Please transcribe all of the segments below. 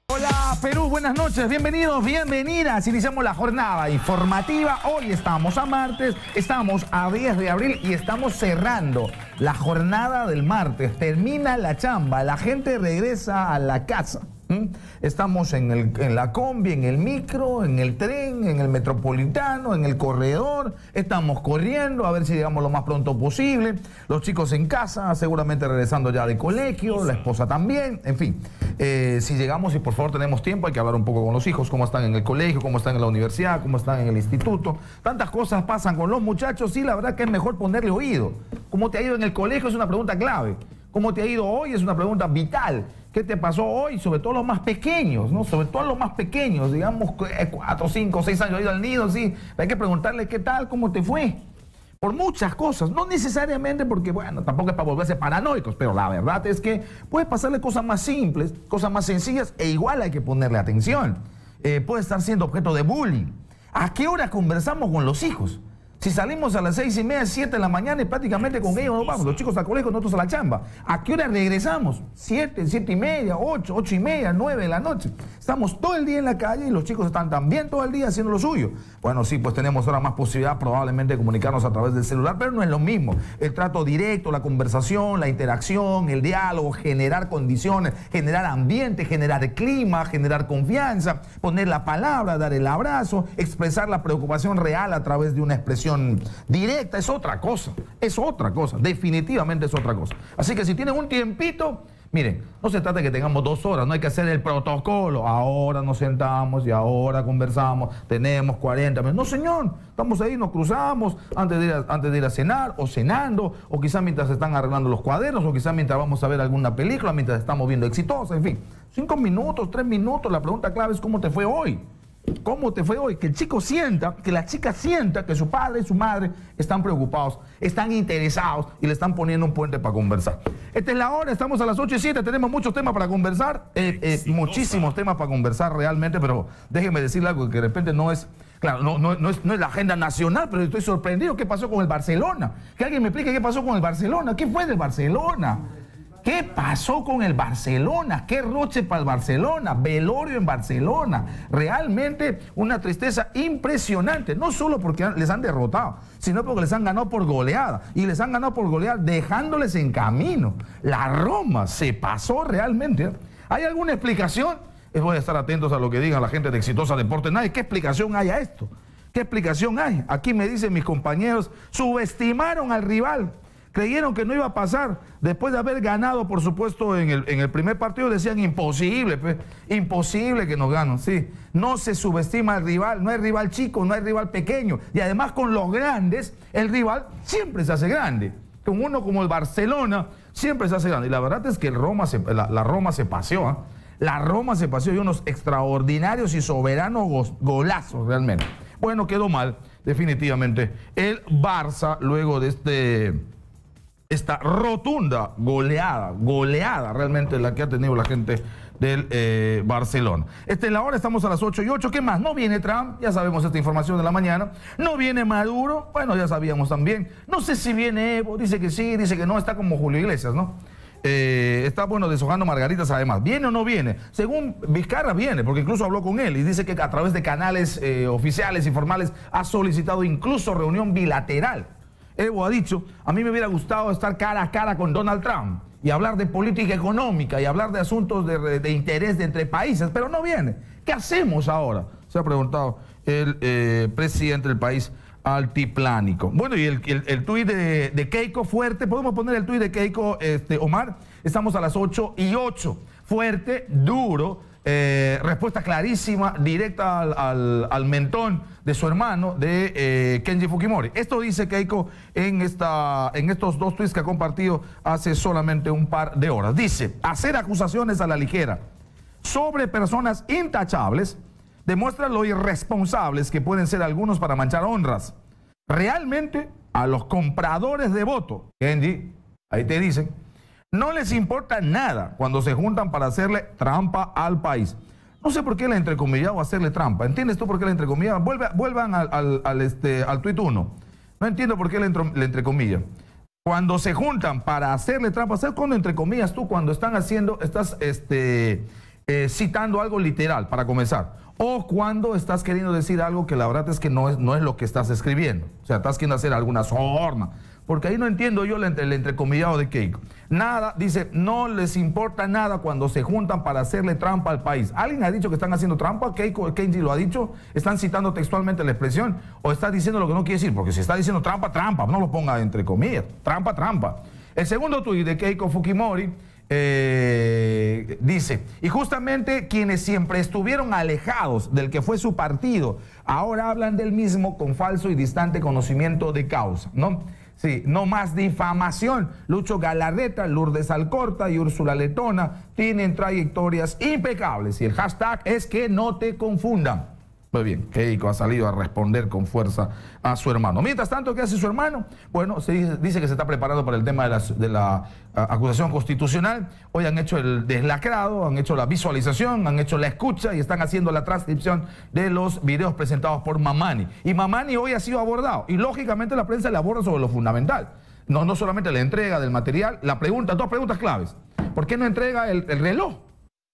Hola Perú, buenas noches, bienvenidos, bienvenidas. Iniciamos la jornada informativa. Hoy estamos a martes, estamos a 10 de abril y estamos cerrando la jornada del martes. Termina la chamba, la gente regresa a la casa. Estamos en la combi, en el micro, en el tren, en el metropolitano, en el corredor. Estamos corriendo a ver si llegamos lo más pronto posible. Los chicos en casa, seguramente regresando ya de colegio, la esposa también. En fin, si llegamos y por favor tenemos tiempo, hay que hablar un poco con los hijos, cómo están en el colegio, cómo están en la universidad, cómo están en el instituto. Tantas cosas pasan con los muchachos y la verdad que es mejor ponerle oído. ¿Cómo te ha ido en el colegio? Es una pregunta clave. ¿Cómo te ha ido hoy? Es una pregunta vital. ¿Qué te pasó hoy? Sobre todo los más pequeños, ¿no? Sobre todo los más pequeños, digamos 4, 5, 6 años, ido al nido, sí. Hay que preguntarle qué tal, cómo te fue. Por muchas cosas, no necesariamente porque, bueno, tampoco es para volverse paranoicos, pero la verdad es que puede pasarle cosas más simples, cosas más sencillas, e igual hay que ponerle atención. Puede estar siendo objeto de bullying. ¿A qué hora conversamos con los hijos? Si salimos a las 6:30, 7 de la mañana y prácticamente con ellos nos vamos, los chicos al colegio, nosotros a la chamba. ¿A qué hora regresamos? 7, 7:30, 8, 8:30, 9 de la noche. Estamos todo el día en la calle y los chicos están también todo el día haciendo lo suyo. Bueno, sí, pues tenemos ahora más posibilidad probablemente de comunicarnos a través del celular, pero no es lo mismo. El trato directo, la conversación, la interacción, el diálogo, generar condiciones, generar ambiente, generar clima, generar confianza, poner la palabra, dar el abrazo, expresar la preocupación real a través de una expresión directa, es otra cosa, definitivamente es otra cosa. Así que si tienen un tiempito, miren, no se trata de que tengamos 2 horas, no hay que hacer el protocolo, ahora nos sentamos y ahora conversamos, tenemos 40 minutos. No señor, estamos ahí, nos cruzamos antes de ir a cenar o cenando, o quizás mientras están arreglando los cuadernos, o quizás mientras vamos a ver alguna película, mientras estamos viendo Exitosa, en fin, 5 minutos, 3 minutos, la pregunta clave es ¿cómo te fue hoy? ¿Cómo te fue hoy? Que el chico sienta, que la chica sienta que su padre y su madre están preocupados, están interesados y le están poniendo un puente para conversar. Esta es la hora, estamos a las 8:07, tenemos muchos temas para conversar, muchísimos temas para conversar realmente, pero déjenme decirle algo que de repente no es, claro, no es la agenda nacional, pero estoy sorprendido. ¿Qué pasó con el Barcelona? Que alguien me explique qué pasó con el Barcelona. ¿Qué fue del Barcelona? ¿Qué pasó con el Barcelona? ¿Qué roche para el Barcelona? Velorio en Barcelona. Realmente una tristeza impresionante. No solo porque les han derrotado, sino porque les han ganado por goleada. Y les han ganado por goleada dejándoles en camino. La Roma se pasó realmente. ¿Hay alguna explicación? Voy a estar atentos a lo que digan la gente de Exitosa Deportes. ¿Qué explicación hay a esto? ¿Qué explicación hay? Aquí me dicen mis compañeros, subestimaron al rival. Creyeron que no iba a pasar, después de haber ganado, por supuesto, en el primer partido decían imposible, pues, imposible que nos ganen, sí. No se subestima al rival, no hay rival chico, no hay rival pequeño, y además con los grandes, el rival siempre se hace grande. Con uno como el Barcelona, siempre se hace grande, y la verdad es que la Roma se paseó, ¿eh? La Roma se paseó y unos extraordinarios y soberanos golazos realmente. Bueno, quedó mal, definitivamente, el Barça luego de esta rotunda goleada realmente la que ha tenido la gente del Barcelona. Esta es la hora, estamos a las 8:08. ¿Qué más? No viene Trump, ya sabemos esta información de la mañana. No viene Maduro, bueno, ya sabíamos también. No sé si viene Evo, dice que sí, dice que no, está como Julio Iglesias, ¿no? Está, bueno, deshojando margaritas además. ¿Viene o no viene? Según Vizcarra viene, porque incluso habló con él y dice que a través de canales oficiales y formales ha solicitado incluso reunión bilateral. Evo ha dicho, a mí me hubiera gustado estar cara a cara con Donald Trump y hablar de política económica y hablar de asuntos de interés de entre países, pero no viene. ¿Qué hacemos ahora? Se ha preguntado el presidente del país altiplánico. Bueno, y el tuit de Keiko fuerte, ¿podemos poner el tuit de Keiko, Omar? Estamos a las 8:08. Fuerte, duro, respuesta clarísima, directa al mentón de su hermano, de Kenji Fukimori. Esto dice Keiko en estos 2 tweets que ha compartido hace solamente un par de horas. Dice, hacer acusaciones a la ligera sobre personas intachables demuestra lo irresponsables que pueden ser algunos para manchar honras. Realmente, a los compradores de voto, Kenji, ahí te dicen, no les importa nada cuando se juntan para hacerle trampa al país. No sé por qué le entrecomillado hacerle trampa. ¿Entiendes tú por qué le entrecomillan? Vuelvan al tuit 1. No entiendo por qué le entrecomillan. cuando se juntan para hacerle trampa, ¿sabes cuando, entre comillas, tú, cuando están haciendo, estás citando algo literal, para comenzar? O cuando estás queriendo decir algo que la verdad es que no es lo que estás escribiendo. O sea, estás queriendo hacer alguna forma. Porque ahí no entiendo yo el entrecomillado de Keiko. Nada, dice, no les importa nada cuando se juntan para hacerle trampa al país. ¿Alguien ha dicho que están haciendo trampa? Kenji lo ha dicho. ¿Están citando textualmente la expresión? ¿O está diciendo lo que no quiere decir? Porque si está diciendo trampa, trampa, no lo ponga entre comillas. Trampa, trampa. El segundo tuit de Keiko Fujimori dice, y justamente quienes siempre estuvieron alejados del que fue su partido, ahora hablan del mismo con falso y distante conocimiento de causa, ¿no? Sí, no más difamación. Lucho Galarreta, Lourdes Alcorta y Úrsula Letona tienen trayectorias impecables y el hashtag es que no te confundan. Muy bien, Keiko ha salido a responder con fuerza a su hermano. Mientras tanto, ¿qué hace su hermano? Bueno, se dice que se está preparando para el tema de la acusación constitucional. Hoy han hecho el deslacrado, han hecho la visualización, han hecho la escucha y están haciendo la transcripción de los videos presentados por Mamani. Y Mamani hoy ha sido abordado. Y lógicamente la prensa le aborda sobre lo fundamental. No solamente la entrega del material, la pregunta, dos preguntas claves. ¿Por qué no entrega el reloj?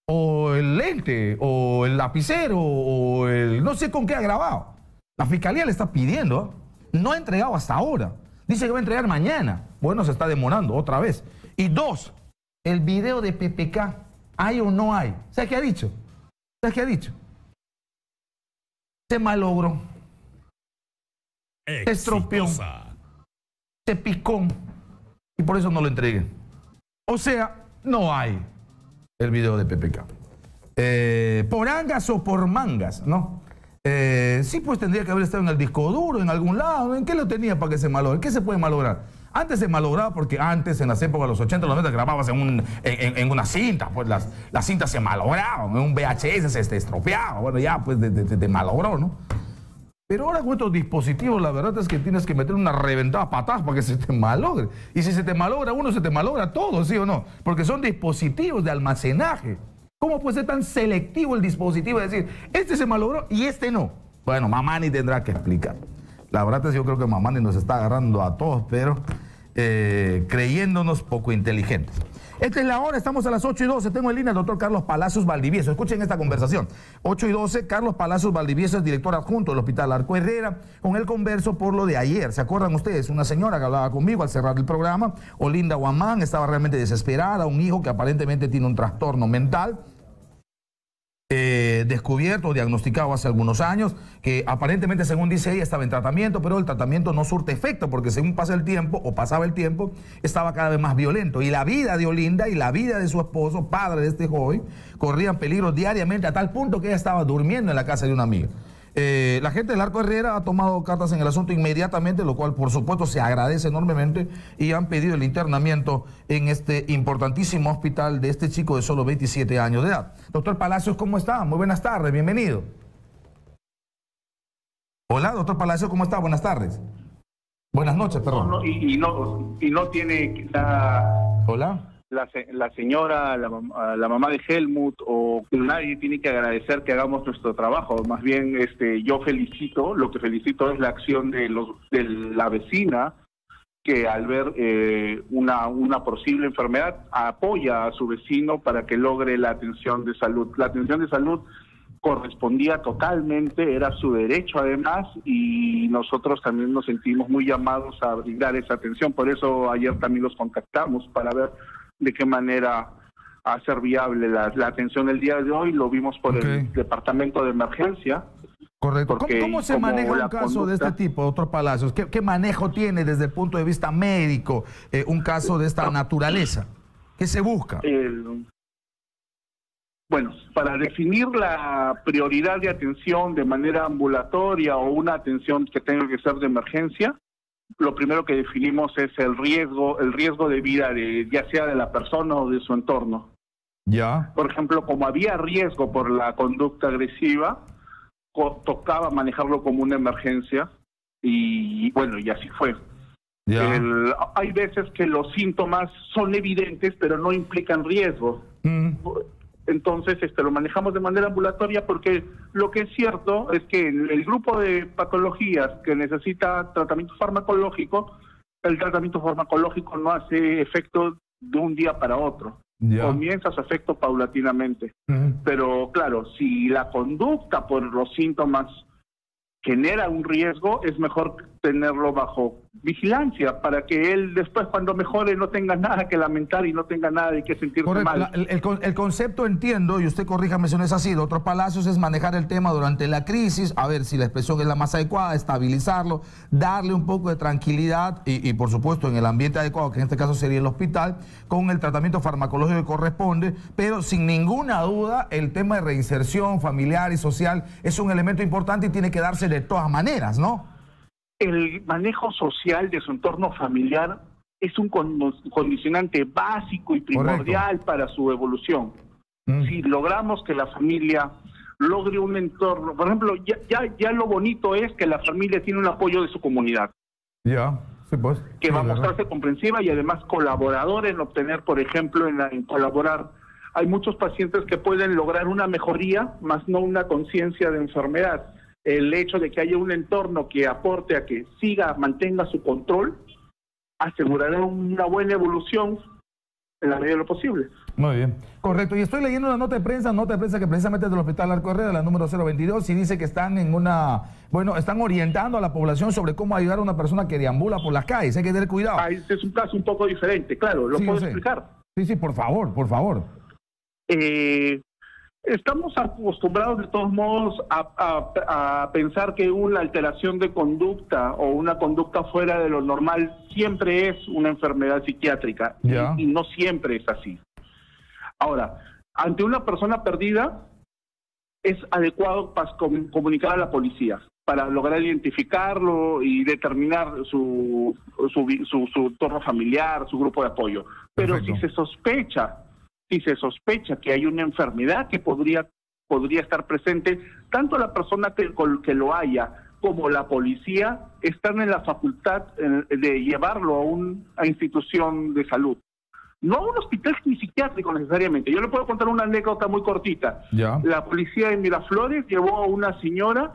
O el lente, o el lapicero, o el... no sé con qué ha grabado. La fiscalía le está pidiendo, no ha entregado hasta ahora. Dice que va a entregar mañana. Bueno, se está demorando otra vez. Y dos, el video de PPK, ¿hay o no hay? ¿Sabes qué ha dicho? ¿Sabes qué ha dicho? Se malogró. Se estropeó. Se picó. Y por eso no lo entregué. O sea, no hay el video de PPK. Por angas o por mangas, ¿no? Sí, pues tendría que haber estado en el disco duro, en algún lado. ¿En qué lo tenía para que se malogre? ¿Qué se puede malograr? Antes se malograba porque antes, en las épocas de los 80, los 90, grababas en una cinta. Pues las cintas se malograban, en un VHS se estropeaba. Bueno, ya pues te malogró, ¿no? Pero ahora con estos dispositivos, la verdad es que tienes que meter una reventada patadas para que se te malogre. Y si se te malogra uno, se te malogra todo, ¿sí o no? Porque son dispositivos de almacenaje. ¿Cómo puede ser tan selectivo el dispositivo de decir, este se malogró y este no? Bueno, Mamani tendrá que explicar. La verdad es que yo creo que Mamani nos está agarrando a todos, pero creyéndonos poco inteligentes. Esta es la hora, estamos a las 8:12. Tengo en línea al doctor Carlos Palacios Valdivieso. Escuchen esta conversación. 8:12, Carlos Palacios Valdivieso es director adjunto del Hospital Arco Herrera. Con él converso por lo de ayer. ¿Se acuerdan ustedes? Una señora que hablaba conmigo al cerrar el programa, Olinda Guamán, estaba realmente desesperada. Un hijo que aparentemente tiene un trastorno mental. Descubierto, diagnosticado hace algunos años, que aparentemente, según dice ella, estaba en tratamiento, pero el tratamiento no surte efecto porque según pasa el tiempo, o pasaba el tiempo, estaba cada vez más violento. Y la vida de Olinda y la vida de su esposo, padre de este joven, corrían peligro diariamente a tal punto que ella estaba durmiendo en la casa de una amiga. La gente del Arco Herrera ha tomado cartas en el asunto inmediatamente, lo cual por supuesto se agradece enormemente, y han pedido el internamiento en este importantísimo hospital de este chico de solo 27 años de edad. Doctor Palacios, ¿cómo está? Muy buenas tardes, bienvenido. Hola, doctor Palacios, ¿cómo está? Buenas tardes. Buenas noches, perdón. No tiene quizá... Hola. La señora, la mamá de Helmut, o nadie tiene que agradecer que hagamos nuestro trabajo. Más bien, yo felicito, lo que felicito es la acción de la vecina, que al ver una posible enfermedad apoya a su vecino para que logre la atención de salud. La atención de salud correspondía totalmente, era su derecho además, y nosotros también nos sentimos muy llamados a brindar esa atención. Por eso ayer también los contactamos para ver de qué manera hacer viable la atención el día de hoy. Lo vimos por el departamento de emergencia. Correcto. ¿Cómo se maneja un caso de este tipo, doctor Palacios? ¿Qué manejo tiene desde el punto de vista médico un caso de esta naturaleza? ¿Qué se busca? Bueno, para definir la prioridad de atención de manera ambulatoria o una atención que tenga que ser de emergencia, lo primero que definimos es el riesgo de vida, ya sea de la persona o de su entorno. Ya. Por ejemplo, como había riesgo por la conducta agresiva, tocaba manejarlo como una emergencia, y bueno, y así fue. Ya. Hay veces que los síntomas son evidentes, pero no implican riesgo. Entonces, lo manejamos de manera ambulatoria, porque lo que es cierto es que el grupo de patologías que necesita tratamiento farmacológico el tratamiento farmacológico no hace efecto de un día para otro. Ya. Comienza su efecto paulatinamente. Pero claro, si la conducta por los síntomas genera un riesgo, es mejor tenerlo bajo vigilancia para que él después, cuando mejore, no tenga nada que lamentar y no tenga nada de qué sentirse Correcto. mal. El concepto, entiendo, y usted corríjame si no es así, de otros palacios es manejar el tema durante la crisis, a ver si la expresión es la más adecuada, estabilizarlo, darle un poco de tranquilidad y por supuesto en el ambiente adecuado, que en este caso sería el hospital, con el tratamiento farmacológico que corresponde, pero sin ninguna duda el tema de reinserción familiar y social es un elemento importante y tiene que darse de todas maneras, ¿no? El manejo social de su entorno familiar es un condicionante básico y primordial para su evolución. Si logramos que la familia logre un entorno, por ejemplo, ya lo bonito es que la familia tiene un apoyo de su comunidad. Ya, sí, pues. Que sí, va a mostrarse comprensiva y además colaborador en obtener, por ejemplo, en colaborar. Hay muchos pacientes que pueden lograr una mejoría, más no una conciencia de enfermedad. El hecho de que haya un entorno que aporte a que mantenga su control, asegurará una buena evolución en la medida de lo posible. Muy bien, correcto. Y estoy leyendo una nota de prensa que precisamente es del Hospital Arco Herrera, la número 022, y dice que están están orientando a la población sobre cómo ayudar a una persona que deambula por las calles. Hay que tener cuidado. Este es un caso un poco diferente, claro, ¿lo puedo explicar? Sí, por favor, por favor. Estamos acostumbrados de todos modos a pensar que una alteración de conducta o una conducta fuera de lo normal siempre es una enfermedad psiquiátrica y no siempre es así. Ahora, ante una persona perdida es adecuado comunicar a la policía para lograr identificarlo y determinar su entorno familiar, su grupo de apoyo. Pero si se sospecha que hay una enfermedad que podría estar presente, tanto la persona que lo haya como la policía están en la facultad de llevarlo a una institución de salud. No a un hospital ni psiquiátrico necesariamente. Yo le puedo contar una anécdota muy cortita. La policía de Miraflores llevó a una señora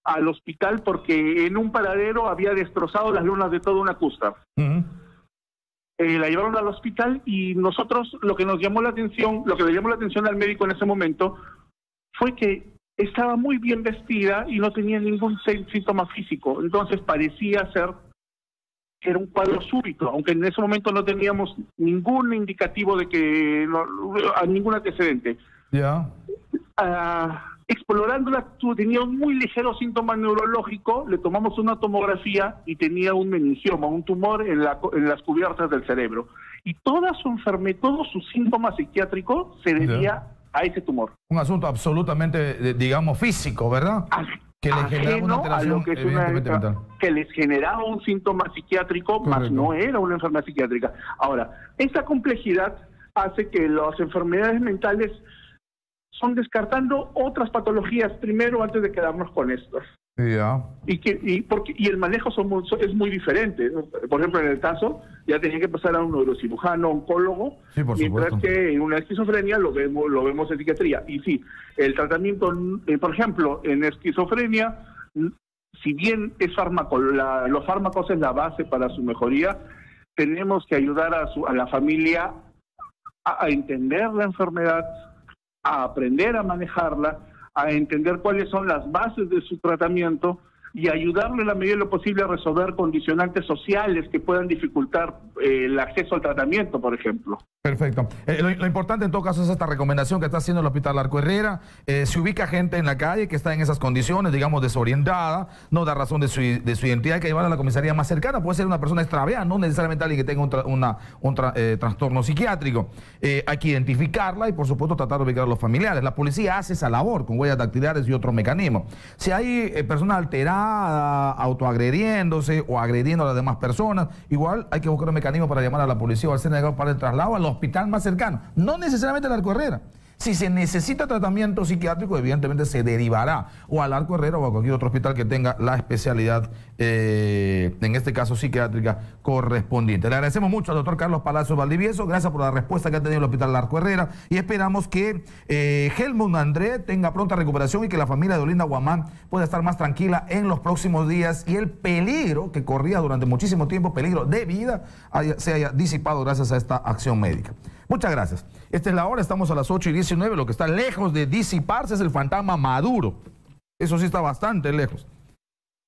al hospital porque en un paradero había destrozado las lunas de toda una cúspide. La llevaron al hospital y nosotros lo que le llamó la atención al médico en ese momento fue que estaba muy bien vestida y no tenía ningún síntoma físico. Entonces parecía ser que era un cuadro súbito, aunque en ese momento no teníamos ningún indicativo de que ningún antecedente. Explorándola, tenía un muy ligero síntoma neurológico, le tomamos una tomografía y tenía un meningioma, un tumor en las cubiertas del cerebro. Y toda su enfermedad, todo su síntoma psiquiátrico se debía a ese tumor. Un asunto absolutamente, digamos, físico, ¿verdad? Que les generaba una alteración, evidentemente mental. Que les generaba un síntoma psiquiátrico, más no era una enfermedad psiquiátrica. Ahora, esta complejidad hace que las enfermedades mentales son descartando otras patologías primero antes de quedarnos con estas. Y el manejo es muy diferente. Por ejemplo, en el caso, ya tenía que pasar a un neurocirujano, oncólogo, mientras que en una esquizofrenia lo vemos en psiquiatría. Y sí, el tratamiento, por ejemplo, en esquizofrenia, si bien es los fármacos es la base para su mejoría, tenemos que ayudar a la familia a entender la enfermedad, a aprender a manejarla, a entender cuáles son las bases de su tratamiento y ayudarle en la medida de lo posible a resolver condicionantes sociales que puedan dificultar el acceso al tratamiento, por ejemplo. Perfecto. Lo importante en todo caso es esta recomendación que está haciendo el Hospital Arco Herrera. Se ubica gente en la calle que está en esas condiciones, digamos, desorientada, no da razón de su identidad, hay que llevar a la comisaría más cercana. Puede ser una persona extraviada, no necesariamente alguien que tenga un trastorno psiquiátrico. Hay que identificarla y, por supuesto, tratar de ubicar a los familiares. La policía hace esa labor con huellas dactilares y otros mecanismos. Si hay personas alteradas, autoagrediéndose o agrediendo a las demás personas, igual hay que buscar un mecanismo para llamar a la policía o al CNG para el traslado al hospital más cercano, no necesariamente al Arco Herrera. Si se necesita tratamiento psiquiátrico, evidentemente se derivará o al Arco Herrera o a cualquier otro hospital que tenga la especialidad, en este caso psiquiátrica, correspondiente. Le agradecemos mucho al doctor Carlos Palacios Valdivieso. Gracias por la respuesta que ha tenido el Hospital Arco Herrera y esperamos que Helmut André tenga pronta recuperación y que la familia de Olinda Guamán pueda estar más tranquila en los próximos días y el peligro que corría durante muchísimo tiempo, peligro de vida, se haya disipado gracias a esta acción médica. Muchas gracias. Esta es la hora, estamos a las 8:19. Lo que está lejos de disiparse es el fantasma Maduro. Eso sí está bastante lejos.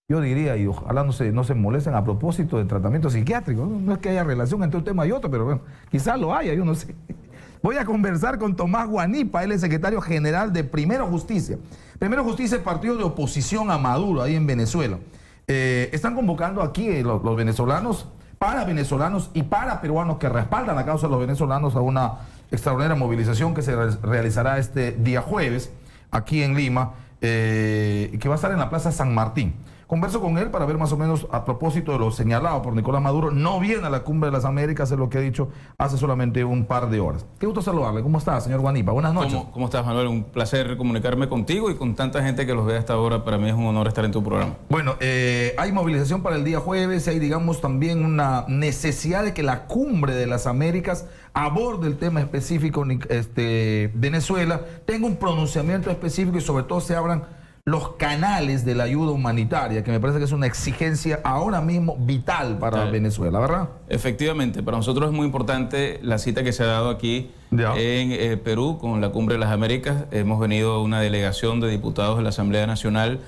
Yo diría, y ojalá no se molesten a propósito del tratamiento psiquiátrico. No es que haya relación entre un tema y otro, pero bueno, quizás lo haya, yo no sé. Voy a conversar con Tomás Guanipa, él es secretario general de Primero Justicia. Primero Justicia es partido de oposición a Maduro, ahí en Venezuela. Están convocando aquí los venezolanos, para venezolanos y para peruanos que respaldan la causa de los venezolanos a una extraordinaria movilización que se realizará este día jueves aquí en Lima, que va a estar en la Plaza San Martín. Converso con él para ver más o menos a propósito de lo señalado por Nicolás Maduro. No viene a la Cumbre de las Américas, es lo que ha dicho hace solamente un par de horas. Qué gusto saludarle. ¿Cómo está, señor Guanipa? Buenas noches. ¿Cómo estás, Manuel? Un placer comunicarme contigo y con tanta gente que los ve hasta ahora. Para mí es un honor estar en tu programa. Bueno, hay movilización para el día jueves, hay, digamos, también una necesidad de que la Cumbre de las Américas aborde el tema específico Venezuela, tenga un pronunciamiento específico y sobre todo se abran los canales de la ayuda humanitaria, que me parece que es una exigencia ahora mismo vital para Venezuela, ¿verdad? Efectivamente, para nosotros es muy importante la cita que se ha dado aquí en Perú con la Cumbre de las Américas. Hemos venido una delegación de diputados de la Asamblea Nacional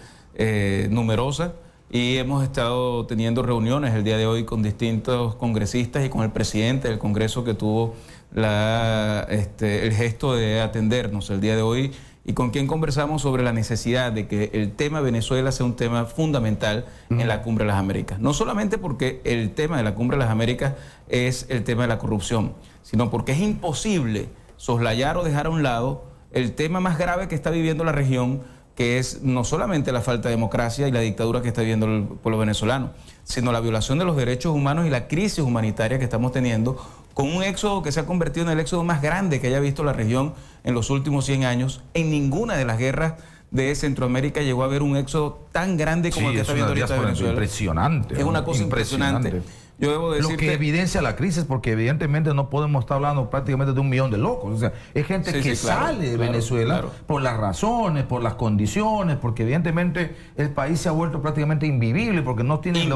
numerosa y hemos estado teniendo reuniones el día de hoy con distintos congresistas y con el presidente del Congreso que tuvo el gesto de atendernos el día de hoy, y con quien conversamos sobre la necesidad de que el tema Venezuela sea un tema fundamental en la Cumbre de las Américas. No solamente porque el tema de la Cumbre de las Américas es el tema de la corrupción, sino porque es imposible soslayar o dejar a un lado el tema más grave que está viviendo la región, que es no solamente la falta de democracia y la dictadura que está viviendo el pueblo venezolano, sino la violación de los derechos humanos y la crisis humanitaria que estamos teniendo, con un éxodo que se ha convertido en el éxodo más grande que haya visto la región en los últimos 100 años. En ninguna de las guerras de Centroamérica llegó a haber un éxodo tan grande como el que está viendo ahorita Venezuela. Impresionante. Es una cosa impresionante. Yo debo decirte, lo que evidencia la crisis, porque evidentemente no podemos estar hablando prácticamente de 1 millón de locos. O sea, es gente que sale de Venezuela por las razones, por las condiciones, porque evidentemente el país se ha vuelto prácticamente invivible, porque no tienen,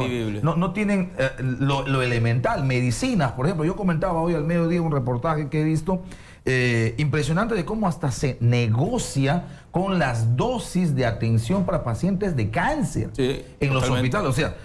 no tienen lo elemental, medicinas. Por ejemplo, yo comentaba hoy al mediodía un reportaje que he visto, impresionante de cómo hasta se negocia con las dosis de atención para pacientes de cáncer en los hospitales. O sea,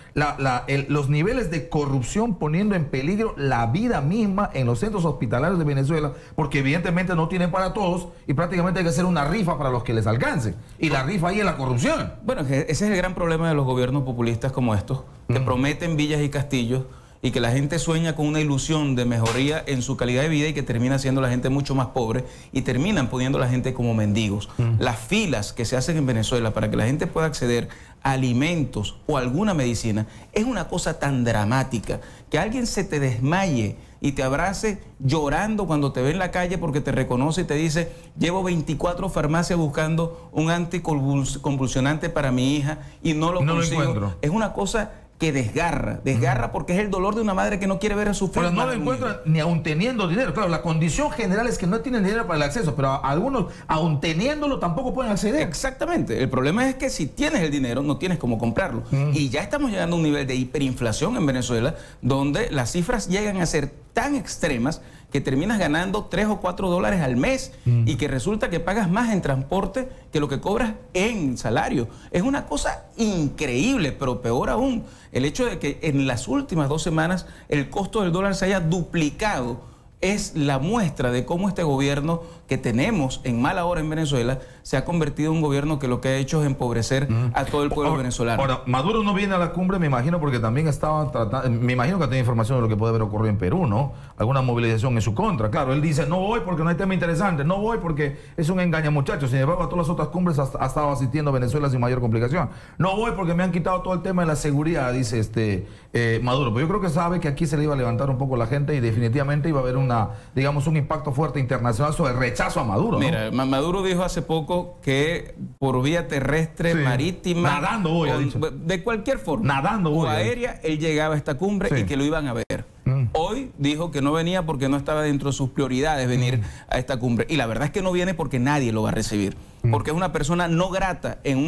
los niveles de corrupción poniendo en peligro la vida misma en los centros hospitalarios de Venezuela, porque evidentemente no tienen para todos y prácticamente hay que hacer una rifa para los que les alcance. Y la rifa ahí es la corrupción. Bueno, ese es el gran problema de los gobiernos populistas como estos, que prometen villas y castillos, y que la gente sueña con una ilusión de mejoría en su calidad de vida y que termina siendo la gente mucho más pobre y terminan poniendo a la gente como mendigos. Las filas que se hacen en Venezuela para que la gente pueda acceder a alimentos o alguna medicina es una cosa tan dramática que alguien se te desmaye y te abrace llorando cuando te ve en la calle porque te reconoce y te dice: llevo 24 farmacias buscando un anticonvulsionante para mi hija y no lo consigo. Es una cosa que desgarra porque es el dolor de una madre que no quiere ver a su Pero no lo encuentran ni aún teniendo dinero. Claro, la condición general es que no tienen dinero para el acceso, pero algunos, aún teniéndolo, tampoco pueden acceder. Exactamente. El problema es que si tienes el dinero, no tienes cómo comprarlo. Y ya estamos llegando a un nivel de hiperinflación en Venezuela, donde las cifras llegan a ser tan extremas que terminas ganando $3 o $4 al mes y que resulta que pagas más en transporte que lo que cobras en salario. Es una cosa increíble, pero peor aún, el hecho de que en las últimas 2 semanas el costo del dólar se haya duplicado es la muestra de cómo este gobierno que tenemos en mala hora en Venezuela se ha convertido en un gobierno que lo que ha hecho es empobrecer a todo el pueblo venezolano. Ahora, Maduro no viene a la cumbre, me imagino, porque también estaba tratando, me imagino que tiene información de lo que puede haber ocurrido en Perú, ¿no? Alguna movilización en su contra. Claro, él dice: no voy porque no hay tema interesante, no voy porque es un engaña muchachos. Sin embargo, a todas las otras cumbres ha estado asistiendo a Venezuela sin mayor complicación. No voy porque me han quitado todo el tema de la seguridad, dice Maduro. Pero yo creo que sabe que aquí se le iba a levantar un poco la gente y definitivamente iba a haber un digamos, un impacto fuerte internacional sobre el rechazo a Maduro, ¿no? Mira, Maduro dijo hace poco que por vía terrestre, marítima, nadando voy, de cualquier forma, nadando voy, o aérea, él llegaba a esta cumbre y que lo iban a ver. Hoy dijo que no venía porque no estaba dentro de sus prioridades venir a esta cumbre. Y la verdad es que no viene porque nadie lo va a recibir. Porque es una persona no grata en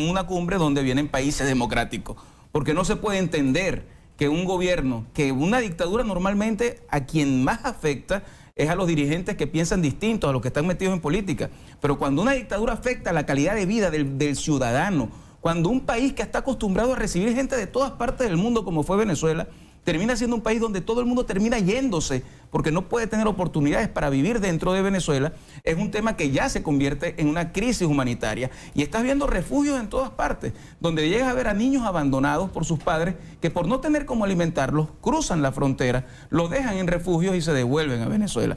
una cumbre donde vienen países democráticos. Porque no se puede entender que un gobierno, que una dictadura normalmente a quien más afecta es a los dirigentes que piensan distintos, a los que están metidos en política. Pero cuando una dictadura afecta la calidad de vida del ciudadano, cuando un país que está acostumbrado a recibir gente de todas partes del mundo como fue Venezuela, termina siendo un país donde todo el mundo termina yéndose porque no puede tener oportunidades para vivir dentro de Venezuela, es un tema que ya se convierte en una crisis humanitaria. Y estás viendo refugios en todas partes, donde llegas a ver a niños abandonados por sus padres que por no tener cómo alimentarlos, cruzan la frontera, los dejan en refugios y se devuelven a Venezuela.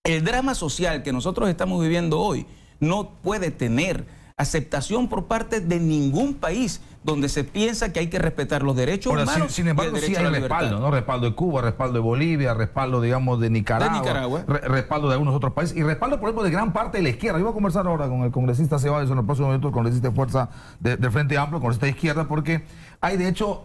El drama social que nosotros estamos viviendo hoy no puede tener aceptación por parte de ningún país donde se piensa que hay que respetar los derechos humanos. Sin embargo, sí hay respaldo, ¿no? Respaldo de Cuba, respaldo de Bolivia, respaldo, digamos, de Nicaragua, respaldo de algunos otros países y respaldo, por ejemplo, de gran parte de la izquierda. Yo voy a conversar ahora con el congresista Ceballos en el próximo momento, el congresista de Fuerza del Frente Amplio, congresista de izquierda, porque hay, de hecho,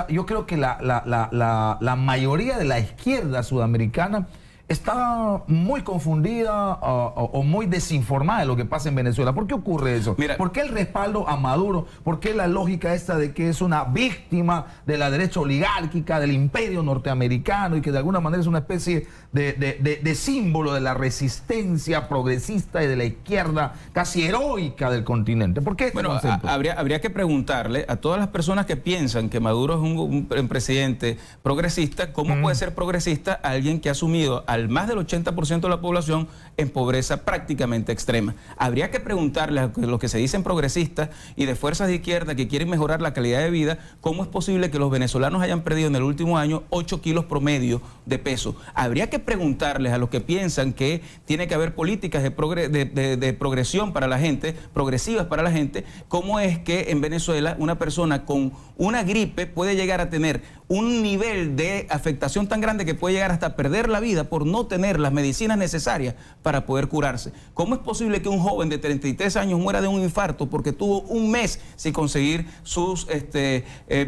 yo creo que la mayoría de la izquierda sudamericana está muy confundida o muy desinformada de lo que pasa en Venezuela. ¿Por qué ocurre eso? Mira, ¿por qué el respaldo a Maduro? ¿Por qué la lógica esta de que es una víctima de la derecha oligárquica, del imperio norteamericano y que de alguna manera es una especie de símbolo de la resistencia progresista y de la izquierda casi heroica del continente? ¿Por qué este concepto? Habría que preguntarle a todas las personas que piensan que Maduro es un presidente progresista, ¿cómo puede ser progresista alguien que ha asumido al más del 80% de la población en pobreza prácticamente extrema? Habría que preguntarle a los que se dicen progresistas y de fuerzas de izquierda que quieren mejorar la calidad de vida, ¿cómo es posible que los venezolanos hayan perdido en el último año 8 kilos promedio de peso? Habría que preguntarles a los que piensan que tiene que haber políticas de progresión para la gente, progresivas para la gente, ¿cómo es que en Venezuela una persona con una gripe puede llegar a tener un nivel de afectación tan grande que puede llegar hasta perder la vida por no tener las medicinas necesarias para poder curarse? ¿Cómo es posible que un joven de 33 años muera de un infarto porque tuvo un mes sin conseguir sus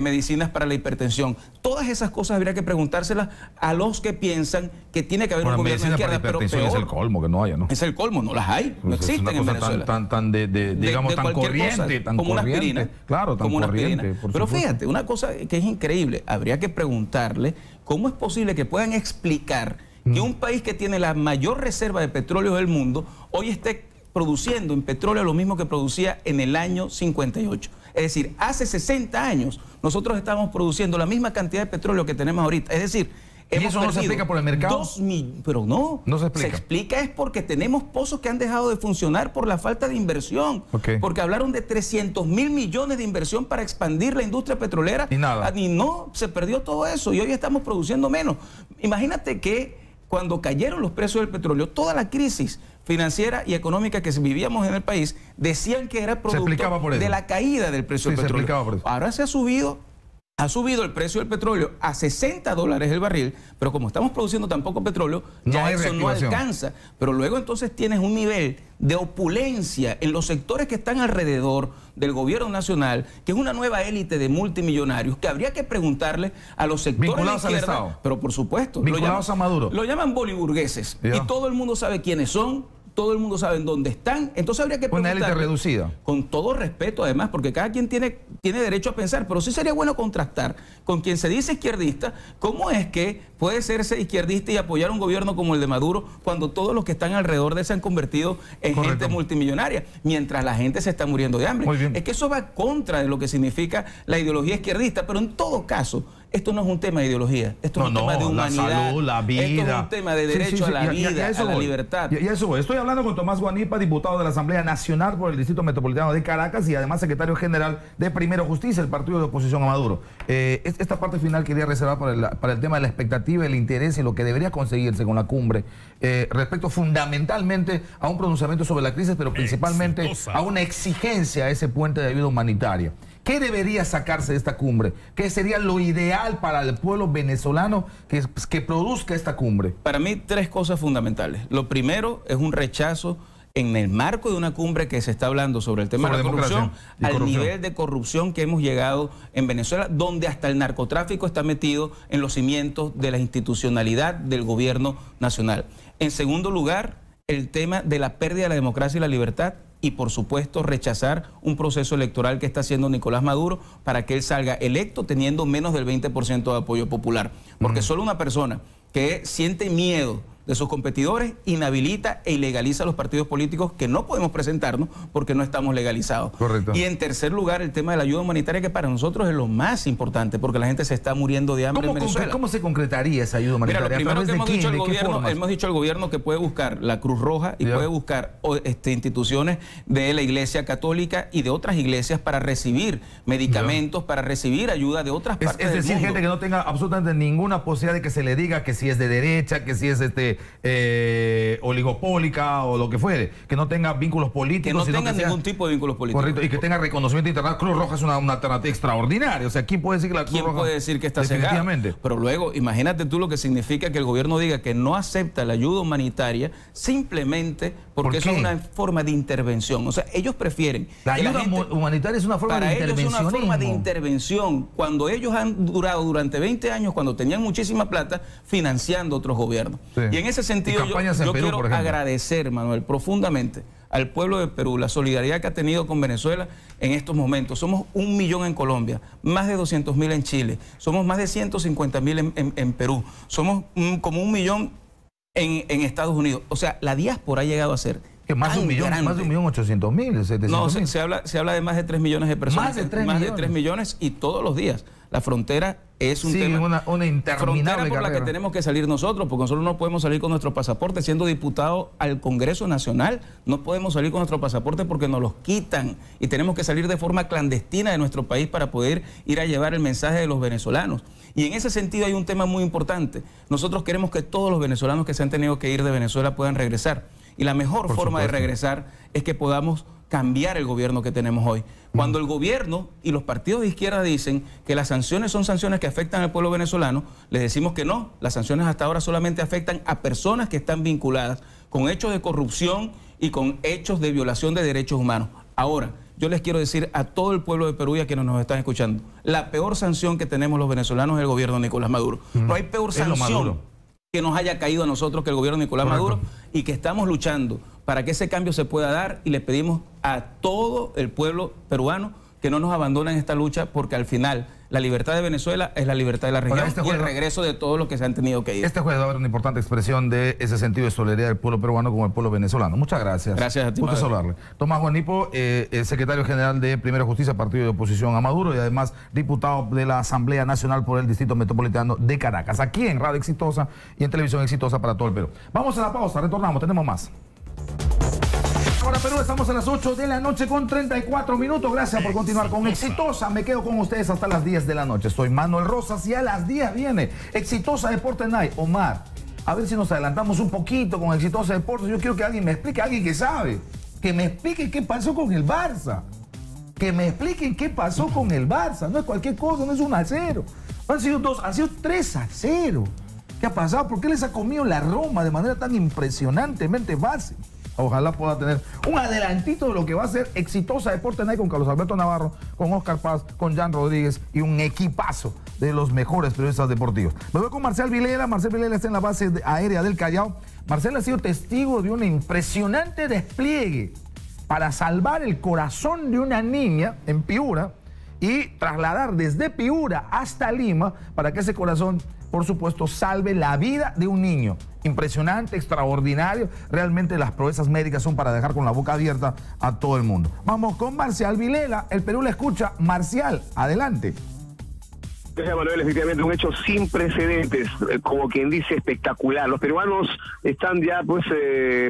medicinas para la hipertensión? Todas esas cosas habría que preguntárselas a los que piensan que tiene que haber un gobierno de izquierda, pero peor, es el colmo que no haya, ¿no? Es el colmo, no las hay, no existen en Venezuela. Digamos, tan corriente, tan como una aspirina. Claro, tan corriente. Pero fíjate, una cosa que es increíble, habría que preguntarle cómo es posible que puedan explicar que un país que tiene la mayor reserva de petróleo del mundo hoy esté produciendo en petróleo lo mismo que producía en el año 58. Es decir, hace 60 años nosotros estábamos produciendo la misma cantidad de petróleo que tenemos ahorita. Es decir, ¿y eso no se explica por el mercado? Pero no se explica. Se explica es porque tenemos pozos que han dejado de funcionar por la falta de inversión. Porque hablaron de 300.000 millones de inversión para expandir la industria petrolera. Y nada. Y no, se perdió todo eso y hoy estamos produciendo menos. Imagínate que cuando cayeron los precios del petróleo, toda la crisis financiera y económica que vivíamos en el país, decían que era producto de la caída del precio del petróleo. Ahora se ha subido el precio del petróleo a $60 el barril, pero como estamos produciendo tan poco petróleo, ya eso no alcanza. Pero luego entonces tienes un nivel de opulencia en los sectores que están alrededor del gobierno nacional, que es una nueva élite de multimillonarios, que habría que preguntarle a los sectores vinculados de izquierda, al Estado, pero por supuesto, vinculados a Maduro. Lo llaman boliburgueses, y todo el mundo sabe quiénes son, todo el mundo sabe en dónde están. Entonces habría que preguntarle, una élite reducida. Con todo respeto, además, porque cada quien tiene derecho a pensar, pero sí sería bueno contrastar con quien se dice izquierdista, cómo es que puede serse izquierdista y apoyar un gobierno como el de Maduro cuando todos los que están alrededor de él se han convertido en gente multimillonaria, mientras la gente se está muriendo de hambre. Es que eso va contra de lo que significa la ideología izquierdista, pero en todo caso, esto no es un tema de ideología, esto es un tema de humanidad, la salud, la vida. Esto es un tema de derecho a la vida, a la libertad. Y eso voy. Estoy hablando con Tomás Guanipa, diputado de la Asamblea Nacional por el Distrito Metropolitano de Caracas y además secretario general de Primero Justicia, el partido de oposición a Maduro. Esta parte final quería reservar para el tema de la expectativa, el interés y lo que debería conseguirse con la cumbre respecto fundamentalmente a un pronunciamiento sobre la crisis, pero principalmente a una exigencia a ese puente de ayuda humanitaria. ¿Qué debería sacarse de esta cumbre? ¿Qué sería lo ideal para el pueblo venezolano que produzca esta cumbre? Para mí, 3 cosas fundamentales. Lo primero es un rechazo en el marco de una cumbre que se está hablando sobre el tema de la corrupción, al nivel de corrupción que hemos llegado en Venezuela, donde hasta el narcotráfico está metido en los cimientos de la institucionalidad del gobierno nacional. En segundo lugar, el tema de la pérdida de la democracia y la libertad, y por supuesto rechazar un proceso electoral que está haciendo Nicolás Maduro para que él salga electo teniendo menos del 20% de apoyo popular. Porque solo una persona que siente miedo de sus competidores inhabilita e ilegaliza a los partidos políticos que no podemos presentarnos porque no estamos legalizados. Correcto. Y en tercer lugar, el tema de la ayuda humanitaria, que para nosotros es lo más importante porque la gente se está muriendo de hambre en Venezuela. ¿Cómo se concretaría esa ayuda humanitaria? Mira, lo primero que hemos dicho al gobierno que puede buscar la Cruz Roja y puede buscar instituciones de la Iglesia Católica y de otras iglesias para recibir medicamentos, para recibir ayuda de otras partes del mundo. Es decir, gente que no tenga absolutamente ninguna posibilidad de que se le diga que si es de derecha, que si es oligopólica o lo que fuere, que no tenga vínculos políticos. Que no tenga ningún tipo de vínculos políticos. Correcto, y que tenga reconocimiento internacional. Cruz Roja es una alternativa extraordinaria. O sea, ¿quién puede decir que la Cruz Roja? ¿Quién puede decir que está cegada? Pero luego, imagínate tú lo que significa que el gobierno diga que no acepta la ayuda humanitaria simplemente porque eso es una forma de intervención. O sea, ellos prefieren... La ayuda humanitaria es una forma de intervención. Para ellos es una forma de intervención. Cuando ellos han durado durante 20 años, cuando tenían muchísima plata, financiando otros gobiernos. Sí. Y en ese sentido, yo quiero agradecer, Manuel, profundamente al pueblo de Perú, la solidaridad que ha tenido con Venezuela en estos momentos. Somos 1 millón en Colombia, más de 200.000 en Chile, somos más de 150.000 en Perú, somos como 1 millón en Estados Unidos. O sea, la diáspora ha llegado a ser más de 1.800.000. No, se habla de más de 3 millones de personas. Más de 3 millones y todos los días. La frontera es un tema. Una interminable frontera por la que tenemos que salir nosotros, porque nosotros no podemos salir con nuestro pasaporte. Siendo diputado al Congreso Nacional, no podemos salir con nuestro pasaporte porque nos los quitan. Y tenemos que salir de forma clandestina de nuestro país para poder ir a llevar el mensaje de los venezolanos. Y en ese sentido hay un tema muy importante. Nosotros queremos que todos los venezolanos que se han tenido que ir de Venezuela puedan regresar. Y la mejor forma de regresar es que podamos cambiar el gobierno que tenemos hoy. Cuando el gobierno y los partidos de izquierda dicen que las sanciones son sanciones que afectan al pueblo venezolano, les decimos que no. Las sanciones hasta ahora solamente afectan a personas que están vinculadas con hechos de corrupción y con hechos de violación de derechos humanos. Ahora, yo les quiero decir a todo el pueblo de Perú y a quienes nos están escuchando, la peor sanción que tenemos los venezolanos es el gobierno de Nicolás Maduro. No hay peor sanción que nos haya caído a nosotros que el gobierno de Nicolás Maduro, y que estamos luchando para que ese cambio se pueda dar, y le pedimos a todo el pueblo peruano que no nos abandonen en esta lucha, porque al final la libertad de Venezuela es la libertad de la región y el regreso de todos los que se han tenido que ir. Este jueves va a haber una importante expresión de ese sentido de solidaridad del pueblo peruano con el pueblo venezolano. Muchas gracias. Gracias a ti. Gusto saludarle. Tomás Guanipo, secretario general de Primera Justicia, partido de oposición a Maduro, y además diputado de la Asamblea Nacional por el Distrito Metropolitano de Caracas, aquí en Radio Exitosa y en Televisión Exitosa para todo el Perú. Vamos a la pausa, retornamos, tenemos más. Ahora Perú, estamos a las 8 de la noche con 34 minutos. Gracias por continuar con Exitosa. Me quedo con ustedes hasta las 10 de la noche. Soy Manuel Rosas y a las 10 viene Exitosa Deporte Night. Omar, a ver si nos adelantamos un poquito con Exitosa Deportes. Yo quiero que alguien me explique, alguien que sabe, que me explique qué pasó con el Barça. Que me expliquen qué pasó con el Barça. No es cualquier cosa, no es 1-0. Han sido 2, han sido 3-0. ¿Qué ha pasado? ¿Por qué les ha comido la Roma de manera tan impresionantemente fácil? Ojalá pueda tener un adelantito de lo que va a ser Exitosa Deporte Night con Carlos Alberto Navarro, con Oscar Paz, con Jan Rodríguez y un equipazo de los mejores periodistas deportivos. Me voy con Marcial Vilela. Marcial Vilela está en la base aérea del Callao. Marcial ha sido testigo de un impresionante despliegue para salvar el corazón de una niña en Piura y trasladar desde Piura hasta Lima para que ese corazón, por supuesto, salve la vida de un niño. Impresionante, extraordinario. Realmente las proezas médicas son para dejar con la boca abierta a todo el mundo. Vamos con Marcial Vilela. El Perú le escucha. Marcial, adelante. Gracias, Manuel. Efectivamente, un hecho sin precedentes, como quien dice, espectacular. Los peruanos están ya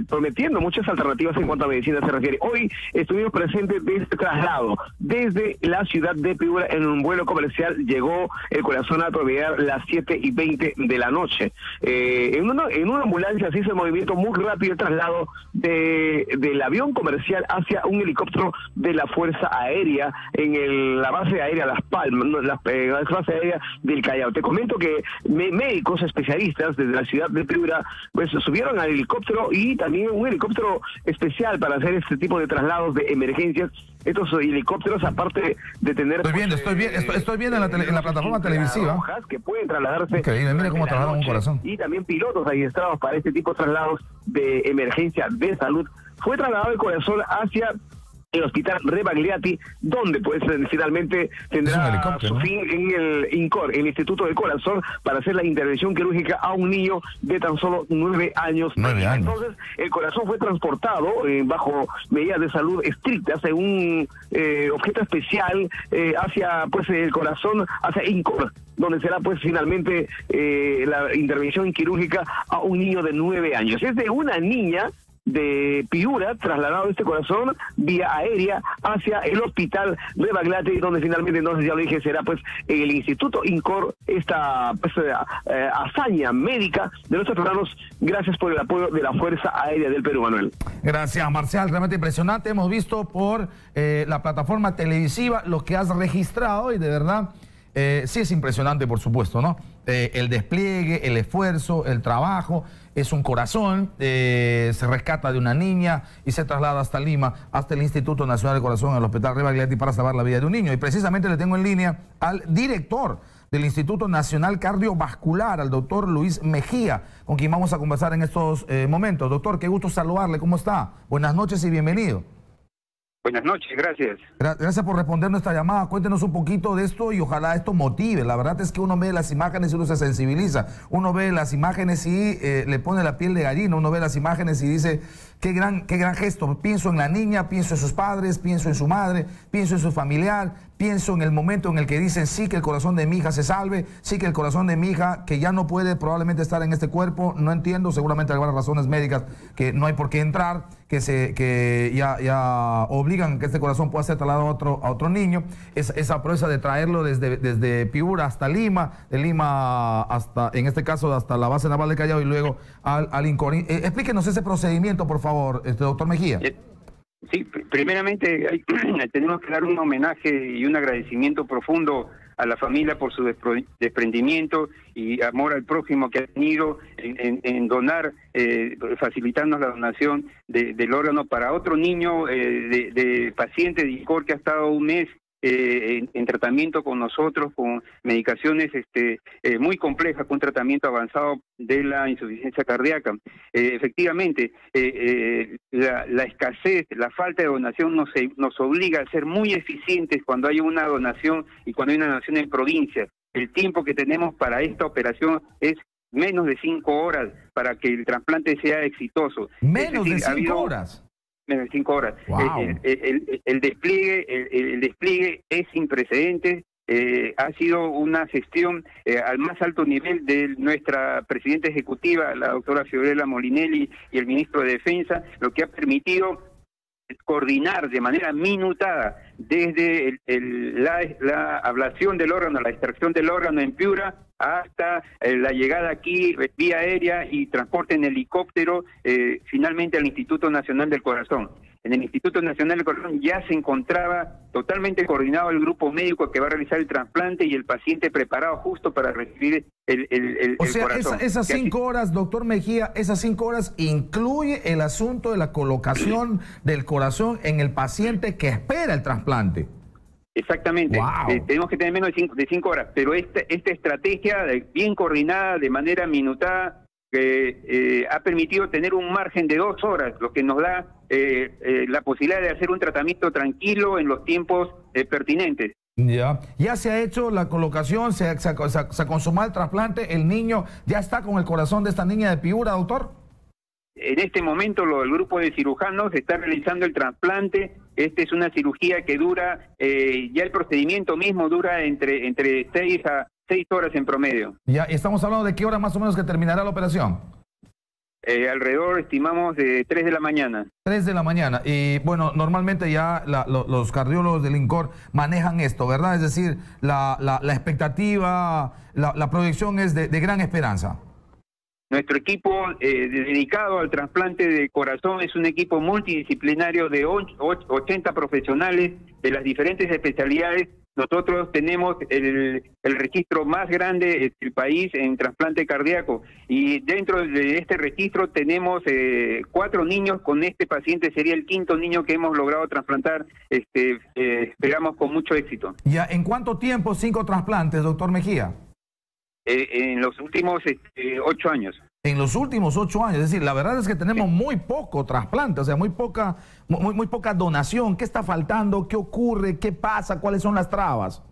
prometiendo muchas alternativas en cuanto a medicina se refiere. Hoy estuvimos presentes de este traslado. Desde la ciudad de Piura, en un vuelo comercial, llegó el corazón a promediar las 7:20 de la noche. En una ambulancia se hizo el movimiento muy rápido, el traslado del avión comercial hacia un helicóptero de la Fuerza Aérea en la base aérea Las Palmas, la base aérea del Callao. Te comento que médicos especialistas desde la ciudad de Piura pues subieron al helicóptero, y también un helicóptero especial para hacer este tipo de traslados de emergencias. Estos helicópteros, aparte de tener... Estoy viendo en la plataforma televisiva. Que pueden trasladarse... Increíble, mire cómo trasladan un corazón. Y también pilotos adiestrados para este tipo de traslados de emergencia de salud. Fue trasladado el corazón hacia el hospital Rebagliati, donde pues finalmente tendrá su fin en el INCOR, el Instituto del Corazón, para hacer la intervención quirúrgica a un niño de tan solo 9 años. 9 años. Entonces, el corazón fue transportado bajo medidas de salud estrictas en un objeto especial hacia pues el corazón, hacia INCOR, donde será pues finalmente la intervención quirúrgica a un niño de 9 años. Es de una niña de Piura, trasladado este corazón vía aérea hacia el hospital de Baglate, donde finalmente, entonces ya lo dije, será pues el Instituto INCOR, esta pues, hazaña médica de nuestros peruanos, gracias por el apoyo de la Fuerza Aérea del Perú, Manuel. Gracias, Marcial, realmente impresionante. Hemos visto por la plataforma televisiva lo que has registrado, y de verdad sí es impresionante, por supuesto, ¿no? El despliegue, el esfuerzo, el trabajo. Es un corazón, se rescata de una niña y se traslada hasta Lima, hasta el Instituto Nacional del Corazón, al Hospital Rebagliati, para salvar la vida de un niño. Y precisamente le tengo en línea al director del Instituto Nacional Cardiovascular, al doctor Luis Mejía, con quien vamos a conversar en estos momentos. Doctor, qué gusto saludarle, ¿cómo está? Buenas noches y bienvenido. Buenas noches, gracias. Gracias por responder nuestra llamada. Cuéntenos un poquito de esto y ojalá esto motive. La verdad es que uno ve las imágenes y uno se sensibiliza. Uno ve las imágenes y le pone la piel de gallina. Uno ve las imágenes y dice, qué gran gesto. Pienso en la niña, pienso en sus padres, pienso en su madre, pienso en su familiar, pienso en el momento en el que dicen sí, que el corazón de mi hija se salve, sí, que el corazón de mi hija, que ya no puede probablemente estar en este cuerpo, no entiendo, seguramente algunas razones médicas que no hay por qué entrar, que ya obligan que este corazón pueda ser trasladado a otro niño. Esa proeza de traerlo desde Piura hasta Lima, de Lima hasta, en este caso, hasta la base naval de Callao y luego al INCOR. Explíquenos ese procedimiento, por favor, doctor Mejía. Sí, primeramente tenemos que dar un homenaje y un agradecimiento profundo a la familia por su desprendimiento y amor al prójimo que ha tenido en donar, facilitarnos la donación del órgano para otro niño de paciente de INCOR que ha estado un mes en tratamiento con nosotros, con medicaciones muy complejas, con un tratamiento avanzado de la insuficiencia cardíaca. Efectivamente, la escasez, la falta de donación nos obliga a ser muy eficientes cuando hay una donación y cuando hay una donación en provincia. El tiempo que tenemos para esta operación es menos de 5 horas para que el trasplante sea exitoso. ¿Menos de 5 horas? Menos de 5 horas. Wow. El despliegue es sin precedentes. Ha sido una gestión al más alto nivel de nuestra presidenta ejecutiva, la doctora Fiorella Molinelli, y el ministro de Defensa, lo que ha permitido coordinar de manera minutada desde la ablación del órgano, la extracción del órgano en Piura, hasta la llegada aquí vía aérea y transporte en helicóptero finalmente al Instituto Nacional del Corazón. En el Instituto Nacional del Corazón ya se encontraba totalmente coordinado el grupo médico que va a realizar el trasplante y el paciente preparado justo para recibir el corazón. Esas 5 horas, doctor Mejía, esas 5 horas incluye el asunto de la colocación del corazón en el paciente que espera el trasplante. Exactamente. Wow. Tenemos que tener menos de 5 horas, pero esta estrategia bien coordinada, de manera minutada, ha permitido tener un margen de 2 horas, lo que nos da la posibilidad de hacer un tratamiento tranquilo en los tiempos pertinentes. Ya se ha hecho la colocación, se ha consumado el trasplante, el niño ya está con el corazón de esta niña de Piura, doctor. En este momento el grupo de cirujanos está realizando el trasplante. Esta es una cirugía que dura, ya el procedimiento mismo dura entre 6 a 6 horas en promedio. Ya, y estamos hablando de qué hora más o menos que terminará la operación. Alrededor, estimamos, de 3 de la mañana. 3 de la mañana. Y bueno, normalmente ya los cardiólogos del INCOR manejan esto, ¿verdad? Es decir, la expectativa, la proyección es de gran esperanza. Nuestro equipo dedicado al trasplante de corazón es un equipo multidisciplinario de 80 profesionales de las diferentes especialidades. Nosotros tenemos el registro más grande del país en trasplante cardíaco, y dentro de este registro tenemos 4 niños. Con este paciente sería el 5º niño que hemos logrado trasplantar, esperamos con mucho éxito. ¿Ya en cuánto tiempo 5 trasplantes, doctor Mejía? En los últimos 8 años. En los últimos 8 años, es decir, la verdad es que tenemos muy poco trasplante, o sea, muy poca donación. ¿Qué está faltando? ¿Qué ocurre? ¿Qué pasa? ¿Cuáles son las trabas?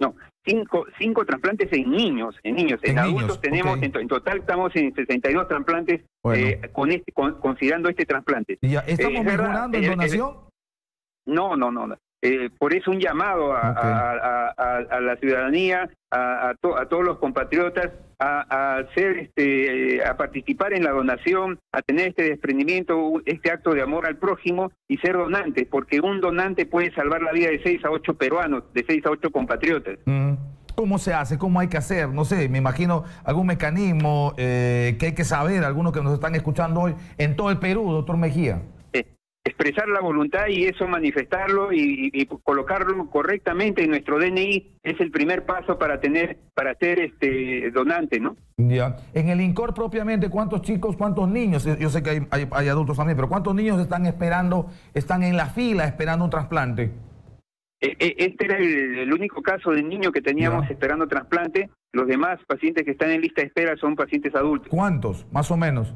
No, 5 trasplantes en niños. En adultos tenemos, okay. En total estamos en 62 trasplantes, bueno, considerando este trasplante. ¿Ya estamos mejorando en donación? No. Por eso un llamado a la ciudadanía, a todos los compatriotas, a participar en la donación, a tener este desprendimiento, este acto de amor al prójimo y ser donantes, porque un donante puede salvar la vida de 6 a 8 peruanos, de 6 a 8 compatriotas. ¿Cómo se hace? ¿Cómo hay que hacer? No sé, me imagino algún mecanismo que hay que saber, algunos que nos están escuchando hoy en todo el Perú, doctor Mejía. Expresar la voluntad y eso manifestarlo y colocarlo correctamente en nuestro DNI es el primer paso para ser donante, ¿no? Ya. En el INCOR propiamente, ¿cuántos chicos, cuántos niños? Yo sé que hay adultos también, pero ¿cuántos niños están en la fila esperando un trasplante? Este era el único caso de niño que teníamos esperando trasplante. Los demás pacientes que están en lista de espera son pacientes adultos. ¿Cuántos, más o menos?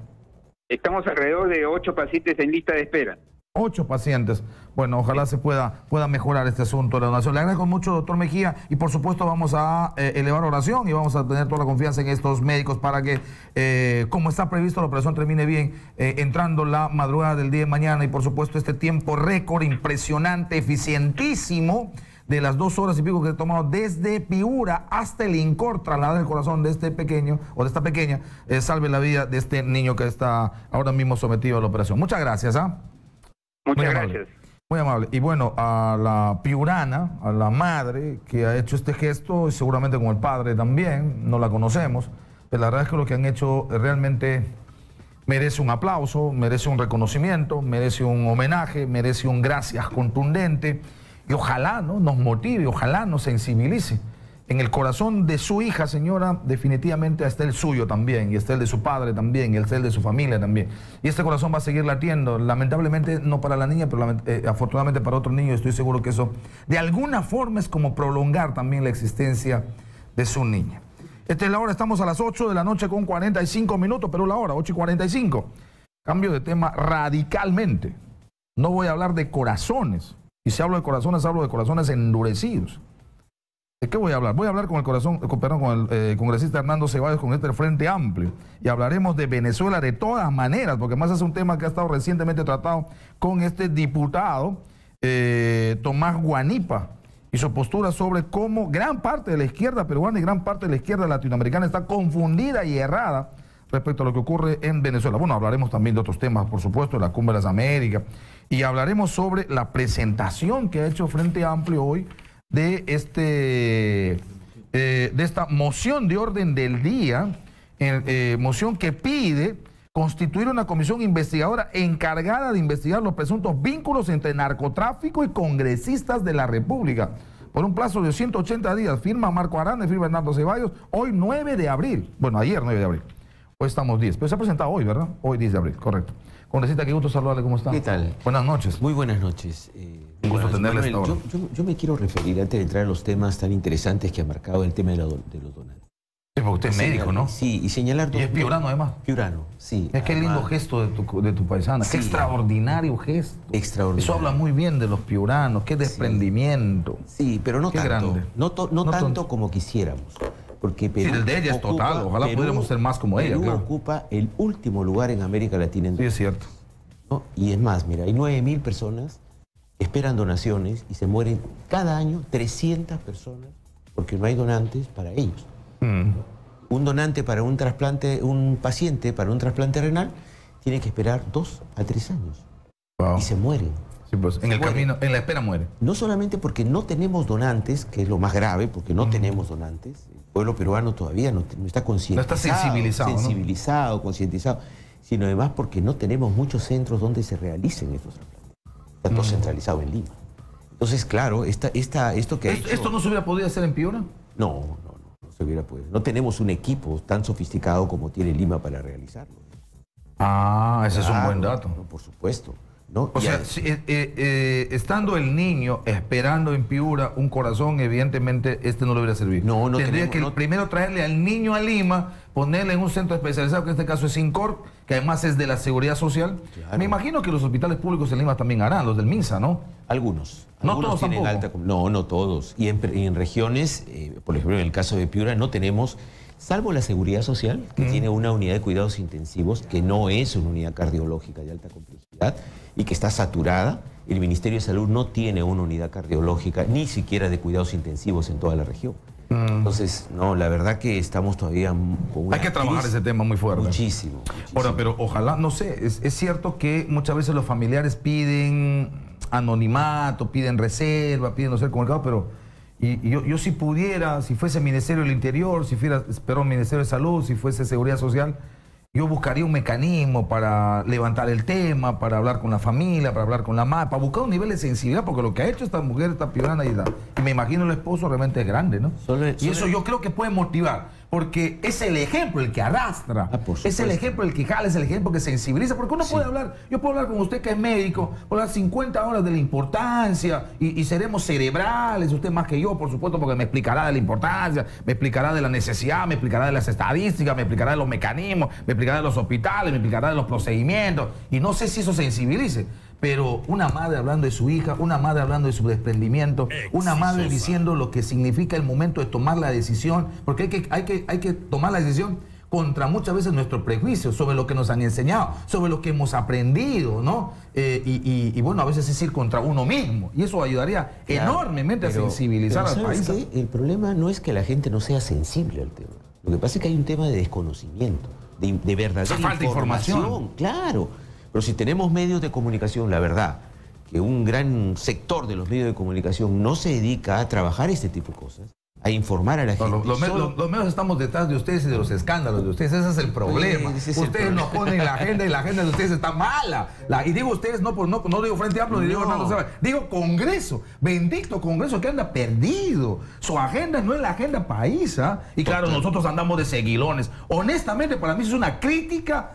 Estamos alrededor de 8 pacientes en lista de espera. 8 pacientes. Bueno, ojalá se pueda mejorar este asunto de la donación. Le agradezco mucho, doctor Mejía, y por supuesto vamos a elevar oración y vamos a tener toda la confianza en estos médicos para que, como está previsto, la operación termine bien, entrando la madrugada del día de mañana, y por supuesto este tiempo récord impresionante, eficientísimo, de las 2 horas y pico que he tomado desde Piura hasta el INCOR, trasladar el corazón de este pequeño o de esta pequeña, salve la vida de este niño que está ahora mismo sometido a la operación. Muchas gracias. Muchas gracias. Muy amable. Y bueno, a la piurana, a la madre que ha hecho este gesto, y seguramente con el padre también, no la conocemos, pero la verdad es que lo que han hecho realmente merece un aplauso, merece un reconocimiento, merece un homenaje, merece un gracias contundente, y ojalá, ¿no?, nos motive, ojalá nos sensibilice. En el corazón de su hija, señora, definitivamente está el suyo también, y está el de su padre también, y está el de su familia también. Y este corazón va a seguir latiendo, lamentablemente no para la niña, pero afortunadamente para otro niño. Estoy seguro que eso de alguna forma es como prolongar también la existencia de su niña. Esta es la hora, estamos a las 8 de la noche con 45 minutos, pero la hora, 8:45. Cambio de tema radicalmente. No voy a hablar de corazones, y si hablo de corazones endurecidos. ¿De qué voy a hablar? Voy a hablar con el congresista Hernando Ceballos, con este Frente Amplio, y hablaremos de Venezuela de todas maneras, porque más es un tema que ha estado recientemente tratado con este diputado Tomás Guanipa, y su postura sobre cómo gran parte de la izquierda peruana y gran parte de la izquierda latinoamericana está confundida y errada respecto a lo que ocurre en Venezuela. Bueno, hablaremos también de otros temas, por supuesto, de la Cumbre de las Américas, y hablaremos sobre la presentación que ha hecho Frente Amplio hoy de esta moción de orden del día, moción que pide constituir una comisión investigadora encargada de investigar los presuntos vínculos entre narcotráfico y congresistas de la República, por un plazo de 180 días. Firma Marco Arana, firma Hernando Ceballos, hoy 9 de abril, bueno, ayer 9 de abril, hoy estamos 10, pero se ha presentado hoy, ¿verdad? Hoy 10 de abril, correcto. Congresista, qué gusto saludarle, ¿cómo está? ¿Qué tal? Buenas noches. Muy buenas noches. Un gusto tenerle esta hora. Yo me quiero referir, antes de entrar a los temas tan interesantes que ha marcado el tema de los donantes. Sí, porque usted es médico, ¿no? Sí, y señalar... Y es piurano, además. Piurano, sí. Es que lindo gesto de tu paisana. Sí. Qué extraordinario gesto. Extraordinario. Eso habla muy bien de los piuranos, qué desprendimiento. Sí, pero no qué tanto. Grande. No tanto como quisiéramos. Porque Perú, sí, el de ella es total. Ojalá pudiéramos ser más como ella, Perú claro. ocupa el último lugar en América Latina. Sí, es cierto. ¿No? Y es más, mira, hay 9.000 personas esperan donaciones y se mueren cada año 300 personas porque no hay donantes para ellos. Un donante para un trasplante, un paciente para un trasplante renal tiene que esperar 2 a 3 años. Wow. Y se mueren. Sí, pues en el camino, en la espera muere. No solamente porque no tenemos donantes, que es lo más grave, porque no tenemos donantes. El pueblo peruano todavía no está concientizado. No está sensibilizado. Concientizado, sino además porque no tenemos muchos centros donde se realicen estos trasplantes. Está todo centralizado en Lima. Entonces, claro, esto que ha hecho... ¿Esto no se hubiera podido hacer en Piura? No se hubiera podido. No tenemos un equipo tan sofisticado como tiene Lima para realizarlo. Ese es un buen dato. No, por supuesto. ¿No? O sea, estando el niño esperando en Piura un corazón, evidentemente no le hubiera servido. Tendría que primero traerle al niño a Lima, ponerle en un centro especializado, que en este caso es INCOR, que además es de la Seguridad Social. Claro. Me imagino que los hospitales públicos en Lima también harán, los del MINSA, ¿no? Algunos. No todos tienen tampoco. No todos. Y en regiones, por ejemplo, en el caso de Piura, no tenemos, salvo la Seguridad Social, que tiene una unidad de cuidados intensivos, que no es una unidad cardiológica de alta complejidad y que está saturada. El Ministerio de Salud no tiene una unidad cardiológica, ni siquiera de cuidados intensivos en toda la región. Entonces, no, la verdad que estamos todavía con una Hay que trabajar ese tema muy fuerte. Muchísimo. Ahora, pero ojalá, no sé, es cierto que muchas veces los familiares piden anonimato, piden reserva, piden no ser comunicado, pero yo si pudiera, si fuese Ministerio del Interior, si fuera, Ministerio de Salud, si fuese Seguridad Social, yo buscaría un mecanismo para levantar el tema, para hablar con la familia, para hablar con la madre, para buscar un nivel de sensibilidad, porque lo que ha hecho esta mujer, esta piurana, y me imagino el esposo realmente es grande, ¿no? Y eso yo creo que puede motivar, porque es el ejemplo el que arrastra, es el ejemplo el que jala, es el ejemplo que sensibiliza, porque uno puede hablar, yo puedo hablar con usted que es médico, puedo hablar 50 horas de la importancia, y seremos cerebrales, usted más que yo, por supuesto, porque me explicará de la importancia, me explicará de la necesidad, me explicará de las estadísticas, me explicará de los mecanismos, me explicará de los hospitales, me explicará de los procedimientos, y no sé si eso sensibilice. Pero una madre hablando de su hija, una madre hablando de su desprendimiento, una madre diciendo lo que significa el momento de tomar la decisión, porque hay que tomar la decisión contra muchas veces nuestro prejuicio sobre lo que nos han enseñado, sobre lo que hemos aprendido, ¿no? Y bueno, a veces es ir contra uno mismo, y eso ayudaría enormemente a sensibilizar al país. El problema no es que la gente no sea sensible al tema. Lo que pasa es que hay un tema de desconocimiento, de verdadera falta información. Claro. Pero si tenemos medios de comunicación, la verdad, que un gran sector de los medios de comunicación no se dedica a trabajar este tipo de cosas, a informar a la gente. Los medios estamos detrás de ustedes y de los escándalos de ustedes. Ese es el problema. Ustedes nos ponen la agenda y la agenda de ustedes está mala. Y digo ustedes, no digo Frente Amplio, ni digo Hernando Zavala. Digo Congreso. Bendito Congreso que anda perdido. Su agenda no es la agenda paisa. Y claro, nosotros andamos de seguilones. Honestamente, para mí eso es una crítica,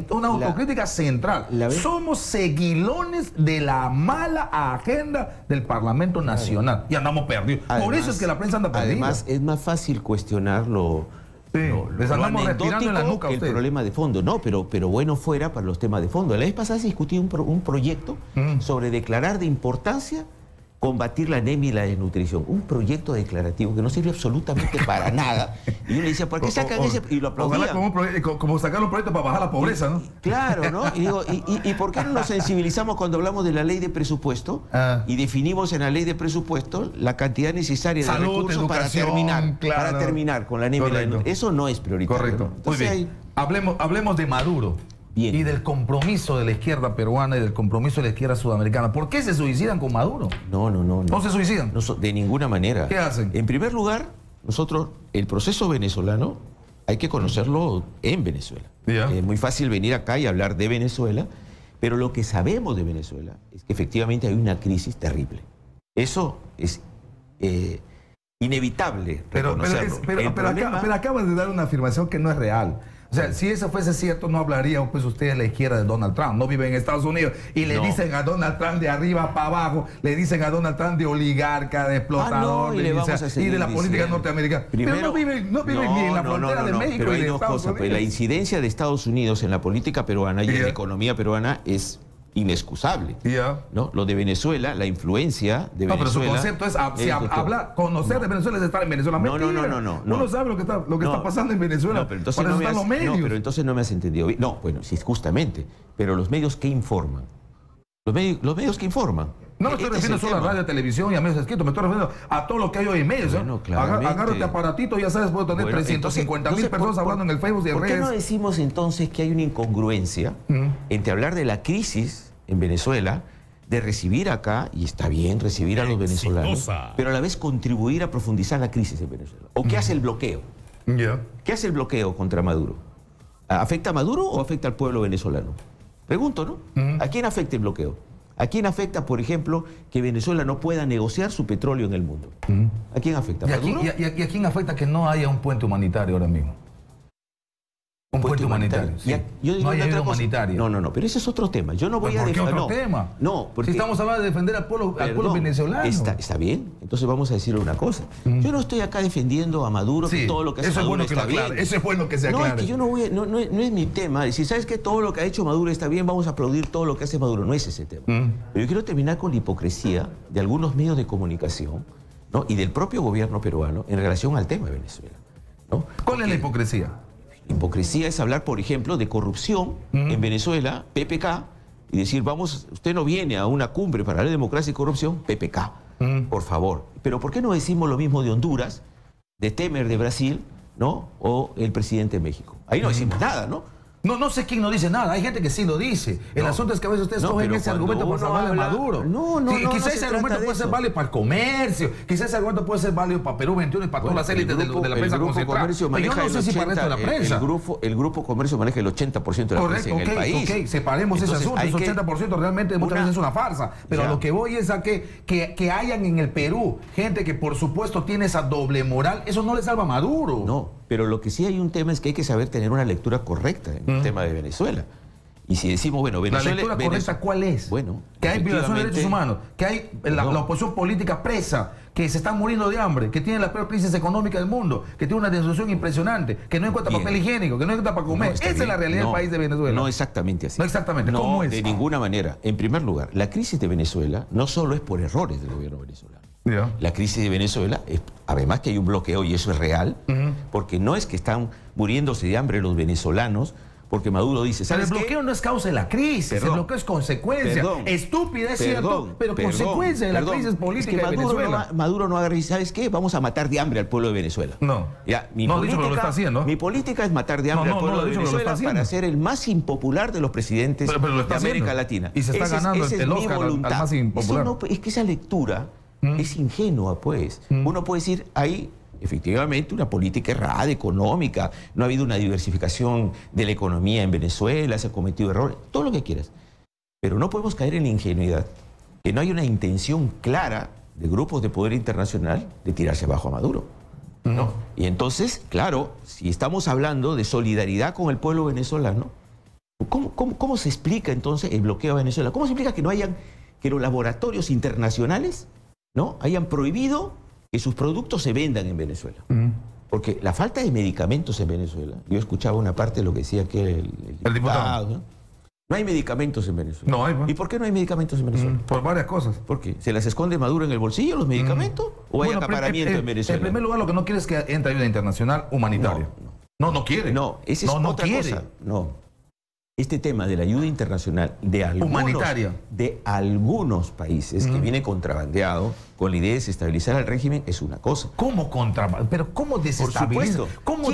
una autocrítica central. Somos seguilones de la mala agenda del Parlamento Nacional. Y andamos perdidos. Por eso es que la prensa anda perdida. Además, es más fácil cuestionar lo anecdótico que el problema de fondo. No, pero bueno fuera para los temas de fondo. La vez pasada se discutió un proyecto sobre declarar de importancia combatir la anemia y la desnutrición. Un proyecto declarativo que no sirve absolutamente para nada. Y uno le decía, ¿por qué sacan ese? Y lo aplaudían. Como sacar un proyecto para bajar la pobreza, ¿no? Claro, ¿no? Y digo, ¿y por qué no nos sensibilizamos cuando hablamos de la ley de presupuesto y definimos en la ley de presupuesto la cantidad necesaria de recursos para terminar con la anemia y la desnutrición? Eso no es prioritario. Correcto. ¿No? Entonces, muy bien. Hablemos de Maduro. Bien. Y del compromiso de la izquierda peruana y del compromiso de la izquierda sudamericana. ¿Por qué se suicidan con Maduro? No. ¿No se suicidan? No, de ninguna manera. ¿Qué hacen? En primer lugar, nosotros, el proceso venezolano, hay que conocerlo en Venezuela. Es muy fácil venir acá y hablar de Venezuela, pero lo que sabemos de Venezuela es que efectivamente hay una crisis terrible. Eso es inevitable reconocerlo. Pero acabas de dar una afirmación que no es real. O sea, si eso fuese cierto, no hablarían pues ustedes la izquierda de Donald Trump. No viven en Estados Unidos y le dicen a Donald Trump de arriba para abajo, le dicen a Donald Trump de oligarca, de explotador, y de la política norteamericana. Primero, pero no viven ni en la frontera de México pero y de Estados Unidos. Pues la incidencia de Estados Unidos en la política peruana y en la economía peruana es inexcusable. ¿No? Lo de Venezuela, la influencia de Venezuela. No, pero su concepto es conocer de Venezuela es estar en Venezuela. No. Uno sabe lo que está pasando en Venezuela. No, pero entonces no están los medios. No, pero entonces no me has entendido. No, bueno, sí, justamente. Pero los medios que informan. Los medios que informan. No me estoy refiriendo solo a radio, televisión y a medios escritos, me estoy refiriendo a todo lo que hay hoy en medios. Bueno, agárrate aparatito, ya sabes, puedo tener 350.000 personas hablando en el Facebook y en redes. ¿Por qué no decimos entonces que hay una incongruencia entre hablar de la crisis en Venezuela, de recibir acá, y está bien recibir a los venezolanos, pero a la vez contribuir a profundizar la crisis en Venezuela. ¿O qué hace el bloqueo? ¿Qué hace el bloqueo contra Maduro? ¿Afecta a Maduro o afecta al pueblo venezolano? Pregunto, ¿no? ¿A quién afecta el bloqueo? ¿A quién afecta, por ejemplo, que Venezuela no pueda negociar su petróleo en el mundo? ¿A quién afecta? ¿Y a quién afecta que no haya un puente humanitario ahora mismo? Un puente humanitario. Sí. Yo digo no hay ayuda humanitaria. No, pero ese es otro tema. Yo no voy a defender. ¿Por qué otro tema? No, porque si estamos hablando de defender al pueblo venezolano. Está bien. Entonces vamos a decirle una cosa. Yo no estoy acá defendiendo a Maduro, que todo lo que hace Maduro está bien. Eso es bueno que se aclare. No, es que yo no es mi tema. Si sabes que todo lo que ha hecho Maduro está bien, vamos a aplaudir todo lo que hace Maduro. No es ese tema. Pero yo quiero terminar con la hipocresía de algunos medios de comunicación, ¿no? Y del propio gobierno peruano en relación al tema de Venezuela, ¿no? ¿Cuál es la hipocresía? Hipocresía es hablar, por ejemplo, de corrupción en Venezuela, PPK, y decir, vamos, usted no viene a una cumbre para la democracia y corrupción, PPK, por favor. Pero ¿por qué no decimos lo mismo de Honduras, de Temer de Brasil, ¿no? O el presidente de México? Ahí no decimos nada, ¿no? No sé quién no dice nada, hay gente que sí lo dice. El asunto es que a veces ustedes cogen ese argumento para salvar a Maduro. Quizás ese argumento puede ser válido para el comercio, quizás ese argumento puede ser válido para Perú 21 y para todas las élites de la prensa concentrada. Pero yo no sé si para el resto de la prensa. El grupo comercio maneja el 80% de la prensa en el país. Ok, separemos ese asunto. Ese 80% realmente muchas veces es una farsa. Pero lo que voy es a que hayan en el Perú gente que por supuesto tiene esa doble moral, eso no le salva a Maduro. No. Pero lo que sí hay un tema es que hay que saber tener una lectura correcta en el tema de Venezuela. Y si decimos, bueno, Venezuela... ¿La lectura correcta cuál es? Bueno, que hay violación de derechos humanos, que hay la oposición política presa, que se están muriendo de hambre, que tiene la peor crisis económica del mundo, que tiene una destrucción impresionante, que no encuentra papel higiénico, que no encuentra para comer. Esa es la realidad del país de Venezuela. No exactamente así. No exactamente. ¿Cómo es? De ninguna manera. En primer lugar, la crisis de Venezuela no solo es por errores del gobierno venezolano. La crisis de Venezuela, además que hay un bloqueo, y eso es real, porque no es que están muriéndose de hambre los venezolanos, porque Maduro dice, ¿sabes qué? El bloqueo no es causa de la crisis, el bloqueo es consecuencia. Estúpida, es cierto, pero consecuencia de la crisis política de Venezuela. Maduro no agarra y dice, ¿sabes qué? Vamos a matar de hambre al pueblo de Venezuela. No. Ya, mi política es matar de hambre al pueblo de Venezuela para ser el más impopular de los presidentes de América Latina. Y se está ganando el Oscar al más impopular. Es que esa lectura es ingenua, pues. Uno puede decir, hay efectivamente una política errada, económica, no ha habido una diversificación de la economía en Venezuela, se ha cometido errores, todo lo que quieras. Pero no podemos caer en la ingenuidad, que no hay una intención clara de grupos de poder internacional de tirarse abajo a Maduro, ¿no? Y entonces, claro, si estamos hablando de solidaridad con el pueblo venezolano, ¿cómo se explica entonces el bloqueo a Venezuela? ¿Cómo se explica que no hayan, que los laboratorios internacionales, ¿no?, hayan prohibido que sus productos se vendan en Venezuela? Porque la falta de medicamentos en Venezuela, yo escuchaba una parte de lo que decía que el diputado, ¿no? hay medicamentos en Venezuela. No hay, ¿Y por qué no hay medicamentos en Venezuela? Por varias cosas. ¿Por qué? ¿Se las esconde Maduro en el bolsillo los medicamentos? ¿O hay acaparamiento en Venezuela? En primer lugar, lo que no quiere es que entre ayuda internacional humanitaria. No quiere. No, esa es otra cosa. No. Este tema de la ayuda internacional de algunos países que viene contrabandeado con la idea de desestabilizar al régimen es una cosa. ¿Cómo contrabandeado? Pero ¿cómo desestabiliza? ¿Cómo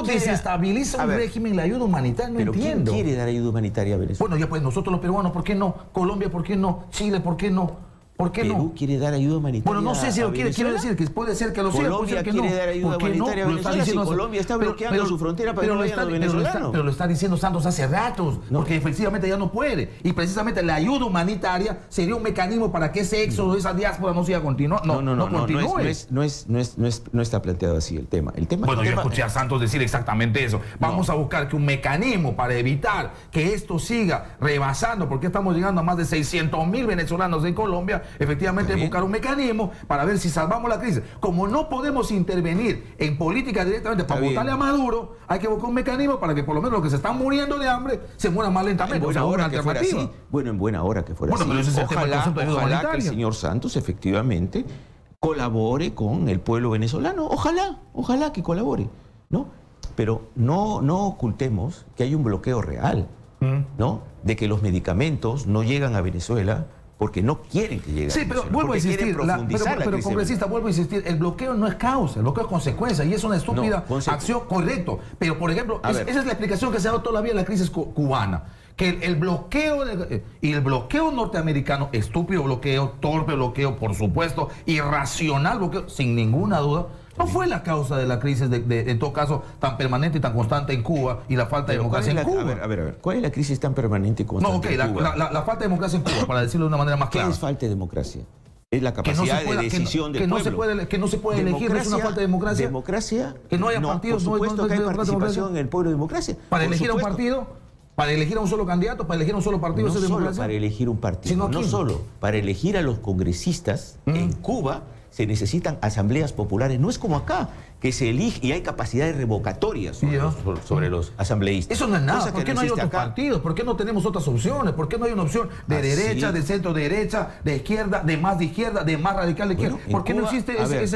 desestabiliza un régimen la ayuda humanitaria? No entiendo. ¿Quién quiere dar ayuda humanitaria a Venezuela? Bueno, ya pues nosotros los peruanos, ¿por qué no? Colombia, ¿por qué no? Chile, ¿por qué no? ¿Por qué Perú quiere dar ayuda humanitaria. Bueno, no sé si lo quiere. Quiero decir que puede ser que lo siga. Colombia quiere dar ayuda humanitaria a Venezuela. Si Colombia está bloqueando su frontera para que no vayan los venezolanos. Pero lo está diciendo Santos hace ratos, porque efectivamente ya no puede. Y precisamente la ayuda humanitaria sería un mecanismo para que ese éxodo, esa diáspora no siga continuando. No está planteado así el tema. Bueno, yo escuché a Santos decir exactamente eso. Vamos a buscar que un mecanismo para evitar que esto siga rebasando, porque estamos llegando a más de 600.000 venezolanos en Colombia, efectivamente buscar un mecanismo para ver si salvamos la crisis. Como no podemos intervenir en política directamente para votarle a Maduro, hay que buscar un mecanismo para que por lo menos los que se están muriendo de hambre se mueran más lentamente. En buena hora que fuera así. Bueno, en buena hora que fuera así. Pero ese es el tema del concepto de ayuda humanitaria. Que el señor Santos efectivamente colabore con el pueblo venezolano. Ojalá que colabore, ¿no? Pero no ocultemos que hay un bloqueo real, ¿no? De que los medicamentos no llegan a Venezuela porque no quieren que llegue. Sí, pero vuelvo a insistir, pero congresista, vuelvo a insistir, el bloqueo no es causa, el bloqueo es consecuencia y es una estúpida acción, correcto. Pero, por ejemplo, esa es la explicación que se ha dado toda la vida en la crisis cubana. que el bloqueo y el bloqueo norteamericano, estúpido bloqueo, torpe bloqueo, por supuesto, irracional bloqueo, sin ninguna duda, no fue la causa de la crisis, en todo caso, tan permanente y tan constante en Cuba y la falta de democracia en Cuba. A ver, ¿cuál es la crisis tan permanente y constante en Cuba? La falta de democracia en Cuba, para decirlo de una manera más clara. ¿Qué es falta de democracia? Es la capacidad de decisión del pueblo. Que no se puede elegir, ¿no es una falta de democracia? ¿Democracia? Que no haya partidos, por supuesto que hay participación en el pueblo de democracia. Para elegir a un partido, para elegir a un solo candidato, para elegir a un solo partido, no ¿es solo democracia? para elegir un partido, no solo para elegir a los congresistas. En Cuba se necesitan asambleas populares, no es como acá, que se elige y hay capacidades revocatorias sobre los asambleístas. Eso no es nada. ¿Por qué no hay otros partidos? ¿Por qué no tenemos otras opciones? ¿Por qué no hay una opción de derecha, de centro derecha, de izquierda, de más radical de izquierda? ¿Por qué no existe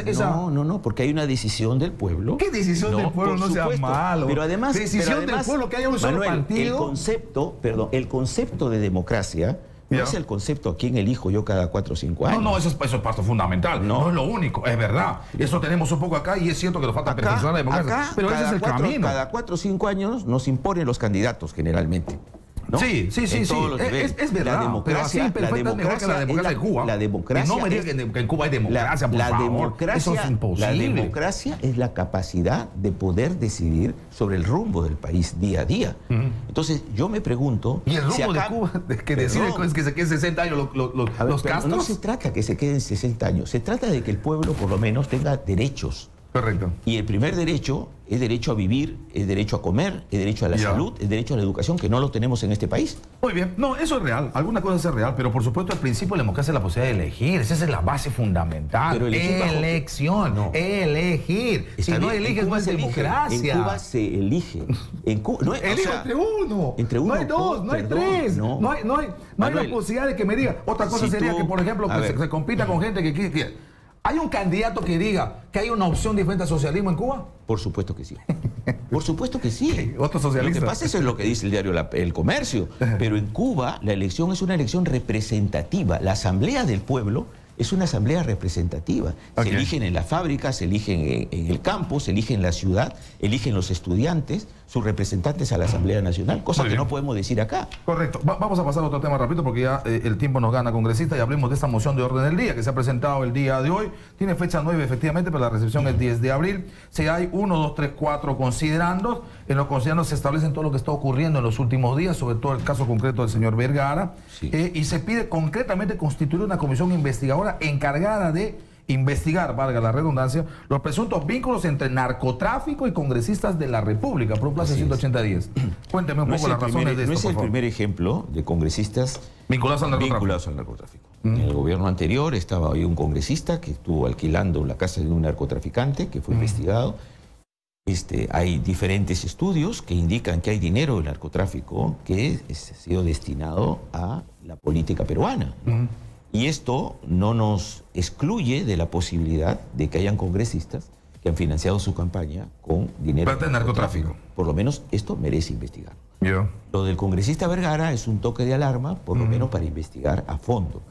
esa...? No, porque hay una decisión del pueblo. ¿Qué decisión del pueblo? No sea malo. Pero además, decisión del pueblo que haya un solo partido. El concepto de democracia no es el concepto a quién elijo yo cada 4 o 5 años. No, eso es paso fundamental. No es lo único, es verdad. Eso tenemos un poco acá y es cierto que nos falta perfeccionar la democracia. Pero ese es el camino. Cada 4 o 5 años nos imponen los candidatos generalmente, ¿no? Sí. Es verdad. La democracia, pero así perfecta es mejor que la democracia de Cuba. La democracia. Y no me digas que en Cuba hay democracia, por favor. Eso es imposible. La democracia es la capacidad de poder decidir sobre el rumbo del país día a día. Entonces, yo me pregunto... ¿Y el rumbo de Cuba que decide es que se queden 60 años los castros? No se trata que se queden 60 años. Se trata de que el pueblo, por lo menos, tenga derechos. Correcto. Y el primer derecho es derecho a vivir, es derecho a comer, es derecho a la salud, es derecho a la educación, que no lo tenemos en este país. Muy bien. No, eso es real. Alguna cosa es real, pero por supuesto el principio de la democracia es la posibilidad de elegir. Esa es la base fundamental. Pero elección. No. Elegir. Si no eliges, no es democracia. En Cuba se elige. En Cuba, no, elijo entre uno. Entre uno. No hay dos, no hay tres. No hay la posibilidad de que me diga. Otra cosa sería que, por ejemplo, se compita con gente que quiere. ¿Hay un candidato que diga que hay una opción diferente al socialismo en Cuba? Por supuesto que sí. Por supuesto que sí. Otro socialista. Lo que pasa es lo que dice el diario El Comercio. Pero en Cuba la elección es una elección representativa. La Asamblea del Pueblo es una asamblea representativa. Se eligen en las fábricas, se eligen en el campo, se eligen en la ciudad, eligen los estudiantes, sus representantes a la Asamblea Nacional, cosa que no podemos decir acá. Correcto. Vamos a pasar a otro tema rápido porque ya el tiempo nos gana, congresista, y hablemos de esta moción de orden del día que se ha presentado el día de hoy. Tiene fecha 9 efectivamente, pero la recepción es 10 de abril. Si hay 1, 2, 3, 4 considerandos, en los considerandos se establecen todo lo que está ocurriendo en los últimos días, sobre todo el caso concreto del señor Vergara, y se pide concretamente constituir una comisión investigadora encargada de investigar, valga la redundancia, los presuntos vínculos entre narcotráfico y congresistas de la República por un plazo de 180 días. Cuénteme un poco las razones de esto, no es el primer ejemplo de congresistas vinculados al narcotráfico. En el gobierno anterior estaba ahí un congresista que estuvo alquilando la casa de un narcotraficante que fue investigado. Hay diferentes estudios que indican que hay dinero del narcotráfico que ha sido destinado a la política peruana, ¿no? Y esto no nos excluye de la posibilidad de que hayan congresistas que han financiado su campaña con dinero de narcotráfico. Por lo menos esto merece investigar. Lo del congresista Vergara es un toque de alarma, por lo menos para investigar a fondo.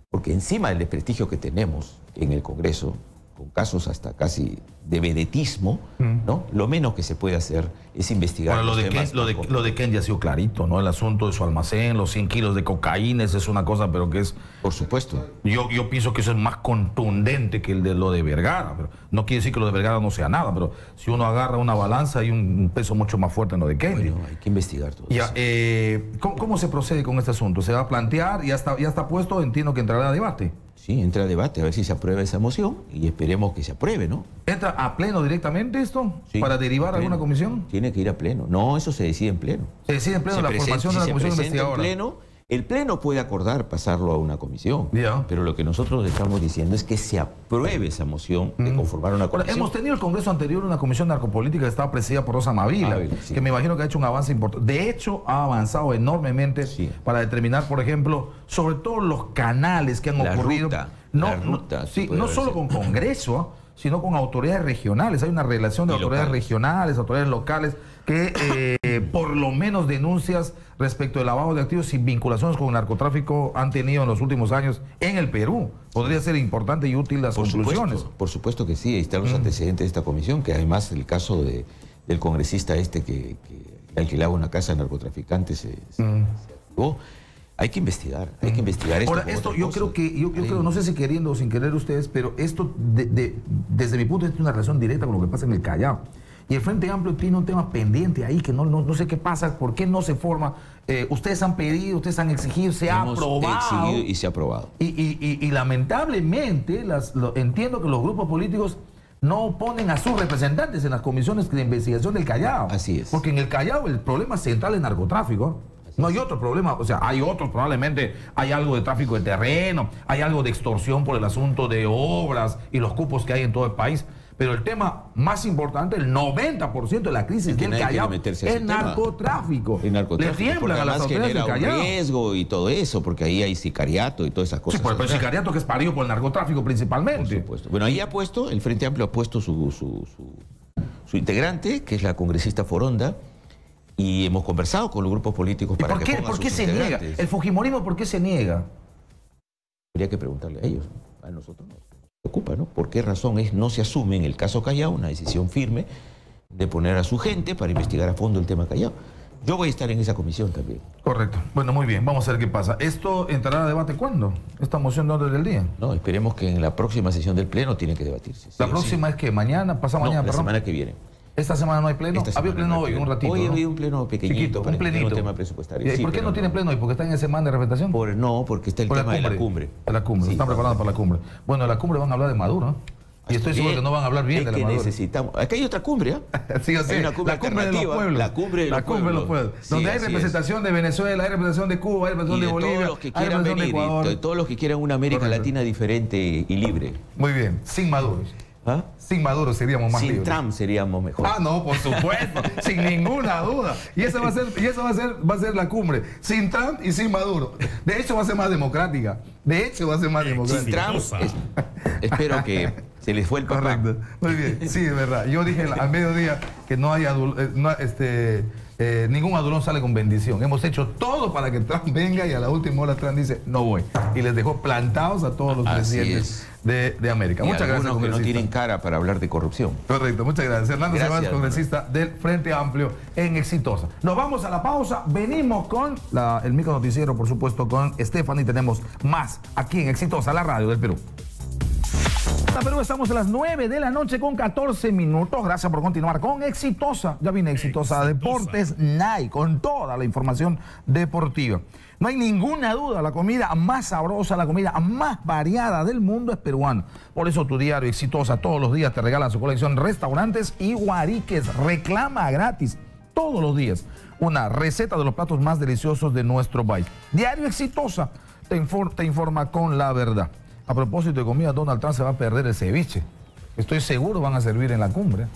Porque encima del desprestigio que tenemos en el Congreso, con casos hasta casi de vedetismo, ¿no? Lo menos que se puede hacer es investigar. Bueno, lo de Ken ya ha sido clarito, ¿no? El asunto de su almacén, los 100 kilos de cocaína, es una cosa, pero que es... Por supuesto. Yo pienso que eso es más contundente que lo de Vergara. Pero no quiere decir que lo de Vergara no sea nada, pero si uno agarra una balanza hay un peso mucho más fuerte en lo de Ken. Bueno, hay que investigar todo eso. ¿Cómo se procede con este asunto? ¿Se va a plantear? ¿Ya está puesto? Entiendo que entrará a debate. Sí, entra a debate, a ver si se aprueba esa moción y esperemos que se apruebe, ¿no? ¿Entra a pleno directamente esto? Sí, ¿para derivar a alguna comisión? Tiene que ir a pleno. No, eso se decide en pleno. Se decide en pleno la formación de la comisión investigadora. El pleno puede acordar pasarlo a una comisión, pero lo que nosotros estamos diciendo es que se apruebe esa moción de conformar una comisión. Hemos tenido el Congreso anterior una comisión narcopolítica que estaba presidida por Rosa Mavila, que me imagino que ha hecho un avance importante. De hecho, ha avanzado enormemente para determinar, por ejemplo, sobre todo los canales que han ocurrido. No solo con Congreso, sino con autoridades regionales. Hay una relación de autoridades regionales, autoridades locales, que por lo menos denuncias respecto del lavado de activos y vinculaciones con el narcotráfico han tenido en los últimos años en el Perú. Podría ser importante y útil las conclusiones. Por supuesto que sí, ahí están los antecedentes de esta comisión, que además el caso del congresista que alquilaba una casa de narcotraficantes, se activó. Hay que investigar esto. Ahora, esto yo creo, no sé si queriendo o sin querer ustedes, pero esto desde mi punto de vista es una relación directa con lo que pasa en el Callao. Y el Frente Amplio tiene un tema pendiente ahí que no sé qué pasa, por qué no se forma. Ustedes han pedido, ustedes han exigido, se ha aprobado. Exigido y se ha aprobado. Y lamentablemente entiendo que los grupos políticos no ponen a sus representantes en las comisiones de investigación del Callao. Así es. Porque en el Callao el problema central es narcotráfico. No hay otro problema, o sea, hay otros, probablemente hay algo de tráfico de terreno, hay algo de extorsión por el asunto de obras y los cupos que hay en todo el país. Pero el tema más importante, el 90% de la crisis del Callao es narcotráfico. Le tiemblan a las autoridades del Callao. Riesgo y todo eso, porque ahí hay sicariato y todas esas cosas. Sí, pues el sicariato que es parido por el narcotráfico principalmente. Por supuesto. Bueno, ahí el Frente Amplio ha puesto su integrante, que es la congresista Foronda, y hemos conversado con los grupos políticos para que pongan ¿Por qué se niega? ¿El fujimorismo por qué se niega? Habría que preguntarle a ellos, a nosotros nos preocupa, ¿no? ¿Por qué razón no se asume en el caso Callao una decisión firme de poner a su gente para investigar a fondo el tema Callao? Yo voy a estar en esa comisión también. Correcto. Bueno, muy bien. Vamos a ver qué pasa. ¿Esto entrará a debate cuándo? ¿Esta moción de orden del día? No, esperemos que en la próxima sesión del Pleno tiene que debatirse. ¿La próxima es que mañana, pasado mañana? La semana que viene. ¿Esta semana no hay pleno? Había pleno hoy, un ratito. Hoy había un pleno pequeñito, chiquito, para un plenito. un tema presupuestario. ¿Y por qué no tiene pleno hoy? ¿Porque está en semana de representación? No, porque está el tema de la cumbre. La cumbre, sí, están preparando para la cumbre. Bueno, la cumbre van a hablar de Maduro, ¿no? Y estoy seguro que no van a hablar bien de la Maduro. Necesitamos. Acá hay otra cumbre, ¿eh? Sí, o sea, la cumbre de los pueblos. La cumbre de los pueblos. Donde hay representación de Venezuela, hay representación de Cuba, hay representación de Bolivia, todos los que quieran venir, de todos los que quieran una América Latina diferente y libre. Muy bien, sin Maduro. ¿Ah? Sin Maduro seríamos más libres. Sin Trump seríamos mejor. Ah, no, por supuesto, sin ninguna duda. Y esa va a ser la cumbre. Sin Trump y sin Maduro. De hecho, va a ser más democrática. Sin Trump, espero que se les fue el papá. Correcto. Muy bien, sí, es verdad. Yo dije al mediodía que ningún adulón sale con bendición. Hemos hecho todo para que Trump venga y a la última hora Trump dice, no voy. Y les dejó plantados a todos los presidentes de América. Muchas gracias, que no tienen cara para hablar de corrupción. Correcto, muchas gracias. Hernando Ceballos, congresista del Frente Amplio en Exitosa. Nos vamos a la pausa. Venimos con el micro noticiero, por supuesto, con Stephanie. Tenemos más aquí en Exitosa, la radio del Perú. Perú, estamos a las 9 de la noche con 14 minutos. Gracias por continuar con Exitosa. Ya viene Exitosa Deportes Night con toda la información deportiva. No hay ninguna duda, la comida más sabrosa, la comida más variada del mundo es peruana. Por eso tu diario Exitosa todos los días te regala su colección Restaurantes y Guariques. Reclama gratis todos los días una receta de los platos más deliciosos de nuestro país. Diario Exitosa te informa con la verdad. A propósito de comida, Donald Trump se va a perder el ceviche. Estoy seguro van a servir en la cumbre.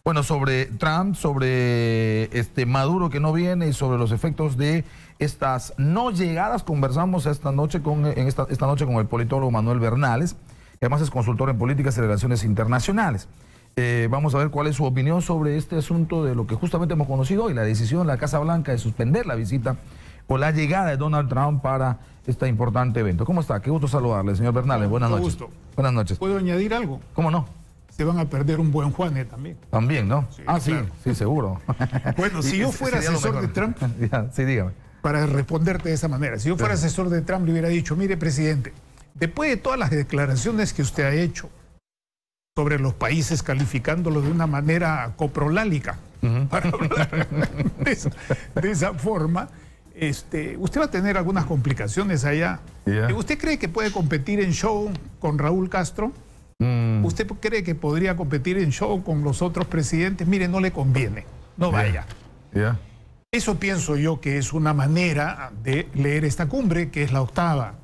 Bueno, sobre Trump, sobre Maduro que no viene y sobre los efectos de estas no llegadas, conversamos esta noche con el politólogo Manuel Bernales, que además es consultor en políticas y relaciones internacionales. Vamos a ver cuál es su opinión sobre este asunto de lo que justamente hemos conocido hoy, la decisión de la Casa Blanca de suspender la visita o la llegada de Donald Trump para este importante evento. ¿Cómo está? Qué gusto saludarle, señor Bernales. Buenas noches. Gusto. Buenas noches. ¿Puedo añadir algo? ¿Cómo no? Se van a perder un buen Juane también. También, ¿no? Sí, claro. Sí, seguro. Bueno, si yo fuera asesor de Trump, sí, dígame. Para responderte de esa manera, si yo fuera asesor de Trump le hubiera dicho, mire, presidente, después de todas las declaraciones que usted ha hecho sobre los países calificándolos de una manera coprolálica, para hablar de esa forma, usted va a tener algunas complicaciones allá. ¿Usted cree que puede competir en show con Raúl Castro? ¿Usted cree que podría competir en show con los otros presidentes? Mire, no le conviene, no vaya. Eso pienso yo que es una manera de leer esta cumbre, que es la octava.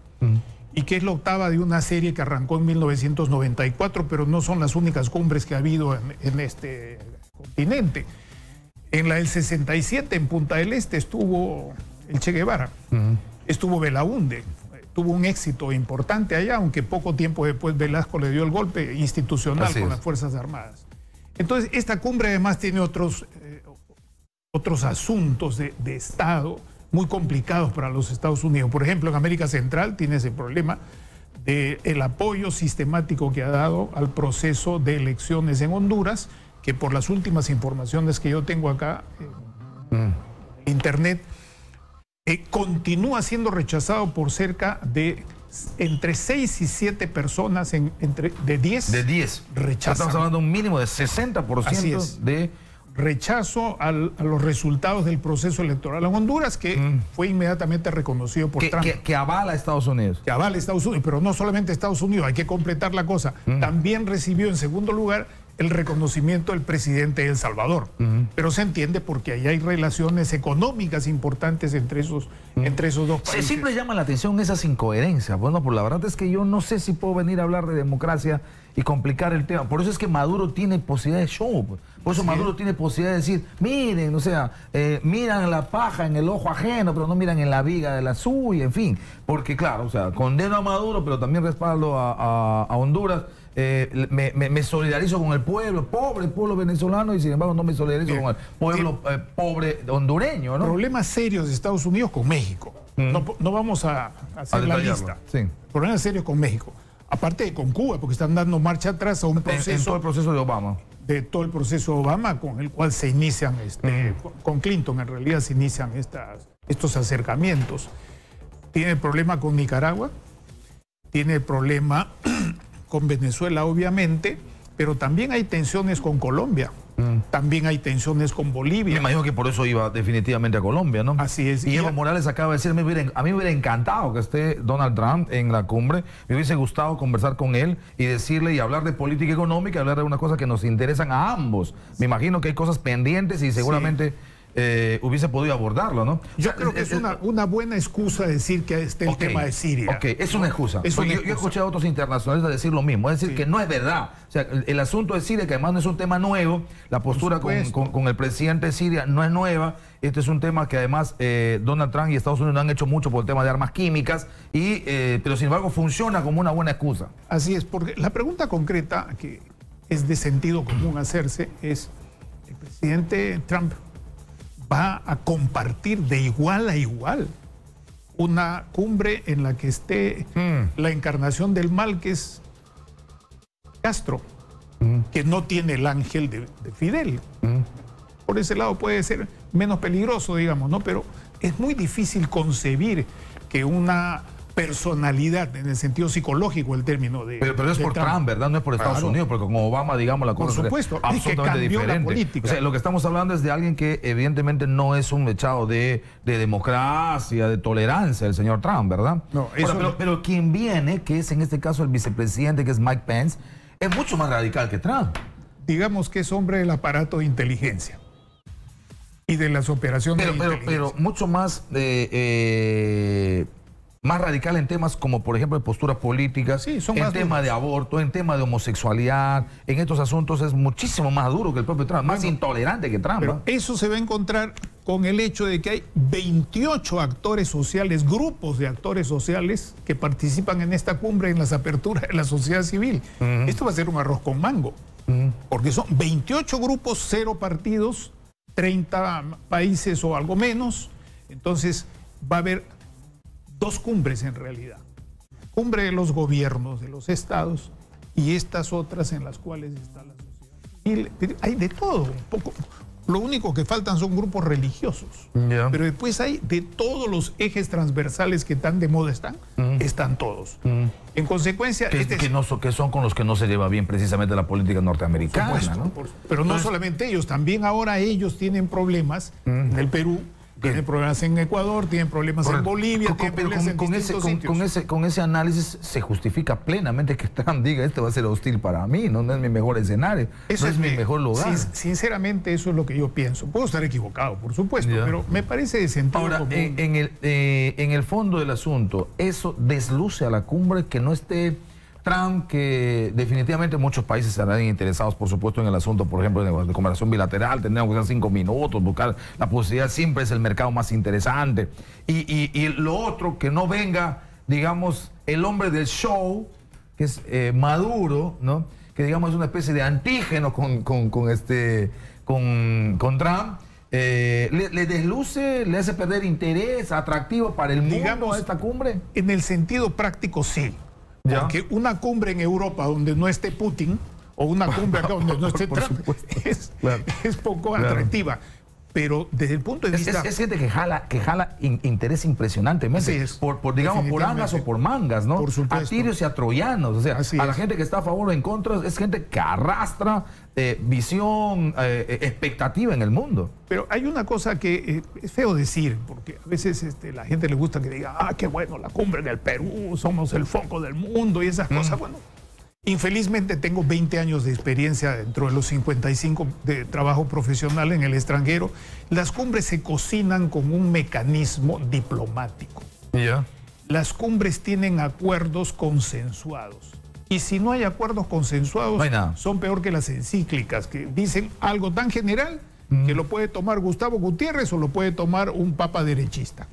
Y que es la octava de una serie que arrancó en 1994, pero no son las únicas cumbres que ha habido en este continente. En la del 67, en Punta del Este, estuvo el Che Guevara, estuvo Belaúnde, tuvo un éxito importante allá, aunque poco tiempo después Velasco le dio el golpe institucional con las Fuerzas Armadas. Entonces, esta cumbre además tiene otros asuntos de Estado muy complicados para los Estados Unidos. Por ejemplo, en América Central tiene ese problema del apoyo sistemático que ha dado al proceso de elecciones en Honduras, que por las últimas informaciones que yo tengo acá, Internet, continúa siendo rechazado por cerca de entre 6 y 7 personas de 10. De 10. Rechazan. Estamos hablando de un mínimo de 60% de rechazo a los resultados del proceso electoral en Honduras, que fue inmediatamente reconocido por Trump. Que avala a Estados Unidos. Que avala a Estados Unidos, pero no solamente Estados Unidos, hay que completar la cosa. También recibió en segundo lugar el reconocimiento del presidente de El Salvador. Pero se entiende porque ahí hay relaciones económicas importantes entre esos dos países. Siempre llama la atención esas incoherencias. Bueno, pues la verdad es que yo no sé si puedo venir a hablar de democracia y complicar el tema. Por eso es que Maduro tiene posibilidad de show. Por eso Maduro tiene posibilidad de decir, miren, o sea, miran la paja en el ojo ajeno, pero no miran en la viga de la suya, en fin. Porque claro, o sea, condeno a Maduro, pero también respaldo a Honduras. Me solidarizo con el pueblo, pobre pueblo venezolano, y sin embargo no me solidarizo con el pueblo pobre hondureño, ¿no? Problemas serios de Estados Unidos con México. No vamos a hacer la lista. Sí. Problemas serios con México. Aparte de con Cuba, porque están dando marcha atrás a un proceso. En todo el proceso de Obama. De todo el proceso de Obama, con el cual se inician, con Clinton en realidad se inician estos acercamientos. Tiene el problema con Nicaragua, tiene el problema con Venezuela, obviamente, pero también hay tensiones con Colombia. También hay tensiones con Bolivia. Me imagino que por eso iba definitivamente a Colombia, ¿no? Así es. Y Evo Morales acaba de decir, a mí me hubiera encantado que esté Donald Trump en la cumbre. Me hubiese gustado conversar con él y decirle y hablar de política económica, hablar de unas cosas que nos interesan a ambos. Me imagino que hay cosas pendientes y seguramente hubiese podido abordarlo, ¿no? Yo creo que es una buena excusa decir que esté el tema de Siria. Ok, es una excusa. Yo he escuchado a otros internacionalistas decir lo mismo, es decir, que no es verdad. O sea, el asunto de Siria, que además no es un tema nuevo, la postura con el presidente de Siria no es nueva. Este es un tema que además Donald Trump y Estados Unidos no han hecho mucho por el tema de armas químicas, pero sin embargo funciona como una buena excusa. Así es, porque la pregunta concreta que es de sentido común hacerse es, ¿el presidente Trump va a compartir de igual a igual una cumbre en la que esté la encarnación del mal, que es Castro, que no tiene el ángel de Fidel? Por ese lado puede ser menos peligroso, digamos, ¿no? Pero es muy difícil concebir que una personalidad, en el sentido psicológico el término de... Pero es por Trump, ¿verdad? No es por Estados Unidos, porque con Obama, digamos, la cosa es absolutamente diferente. La política. O sea, lo que estamos hablando es de alguien que evidentemente no es un echado de democracia, de tolerancia, el señor Trump, ¿verdad? No, pero quien viene, que es en este caso el vicepresidente, que es Mike Pence, es mucho más radical que Trump. Digamos que es hombre del aparato de inteligencia y de las operaciones de inteligencia. Pero mucho más... más radical en temas como, por ejemplo, en posturas políticas, en tema de aborto, en tema de homosexualidad, en estos asuntos es muchísimo más duro que el propio Trump, más intolerante que Trump. Pero eso se va a encontrar con el hecho de que hay 28 actores sociales, grupos de actores sociales que participan en esta cumbre, en las aperturas de la sociedad civil. Esto va a ser un arroz con mango, porque son 28 grupos, 0 partidos, 30 países o algo menos. Entonces va a haber 2 cumbres en realidad. Cumbre de los gobiernos, de los estados, y estas otras en las cuales está la sociedad civil. Hay de todo, un poco. Lo único que faltan son grupos religiosos. Pero después hay de todos los ejes transversales que tan de moda están todos. En consecuencia... Que son con los que no se lleva bien precisamente la política norteamericana. Por supuesto, ¿no? Pero no solamente ellos, también ahora ellos tienen problemas en el Perú. Tienen problemas en Ecuador, tienen problemas en Bolivia, tienen problemas en distintos sitios. Con ese análisis se justifica plenamente que Trump diga, este va a ser hostil para mí, no es mi mejor escenario, no es mi mejor lugar. Sinceramente, eso es lo que yo pienso. Puedo estar equivocado, por supuesto, pero me parece de sentido común. Ahora, en el fondo del asunto, eso desluce a la cumbre que no esté Trump, que definitivamente muchos países estarán interesados, por supuesto, en el asunto, por ejemplo, de cooperación bilateral, tendríamos que hacer 5 minutos, buscar la posibilidad, siempre es el mercado más interesante. Y lo otro, que no venga, digamos, el hombre del show, que es Maduro, ¿no? Que digamos es una especie de antígeno con Trump. ¿Le desluce, le hace perder interés, atractivo para el mundo a esta cumbre? En el sentido práctico, sí. Porque una cumbre en Europa donde no esté Putin, o una cumbre acá donde no esté Trump, es poco atractiva. Pero desde el punto de vista... Es gente que jala interés impresionantemente. Digamos, por angas o por mangas, ¿no? Por supuesto. A tirios y a troyanos. O sea, a la gente que está a favor o en contra, es gente que arrastra visión, expectativa en el mundo. Pero hay una cosa que es feo decir, porque a veces la gente le gusta que diga, qué bueno, la cumbre del Perú, somos el foco del mundo y esas cosas. Bueno, infelizmente tengo 20 años de experiencia dentro de los 55 de trabajo profesional en el extranjero. Las cumbres se cocinan con un mecanismo diplomático. Las cumbres tienen acuerdos consensuados. Y si no hay acuerdos consensuados, son peor que las encíclicas, que dicen algo tan general que lo puede tomar Gustavo Gutiérrez o lo puede tomar un papa derechista.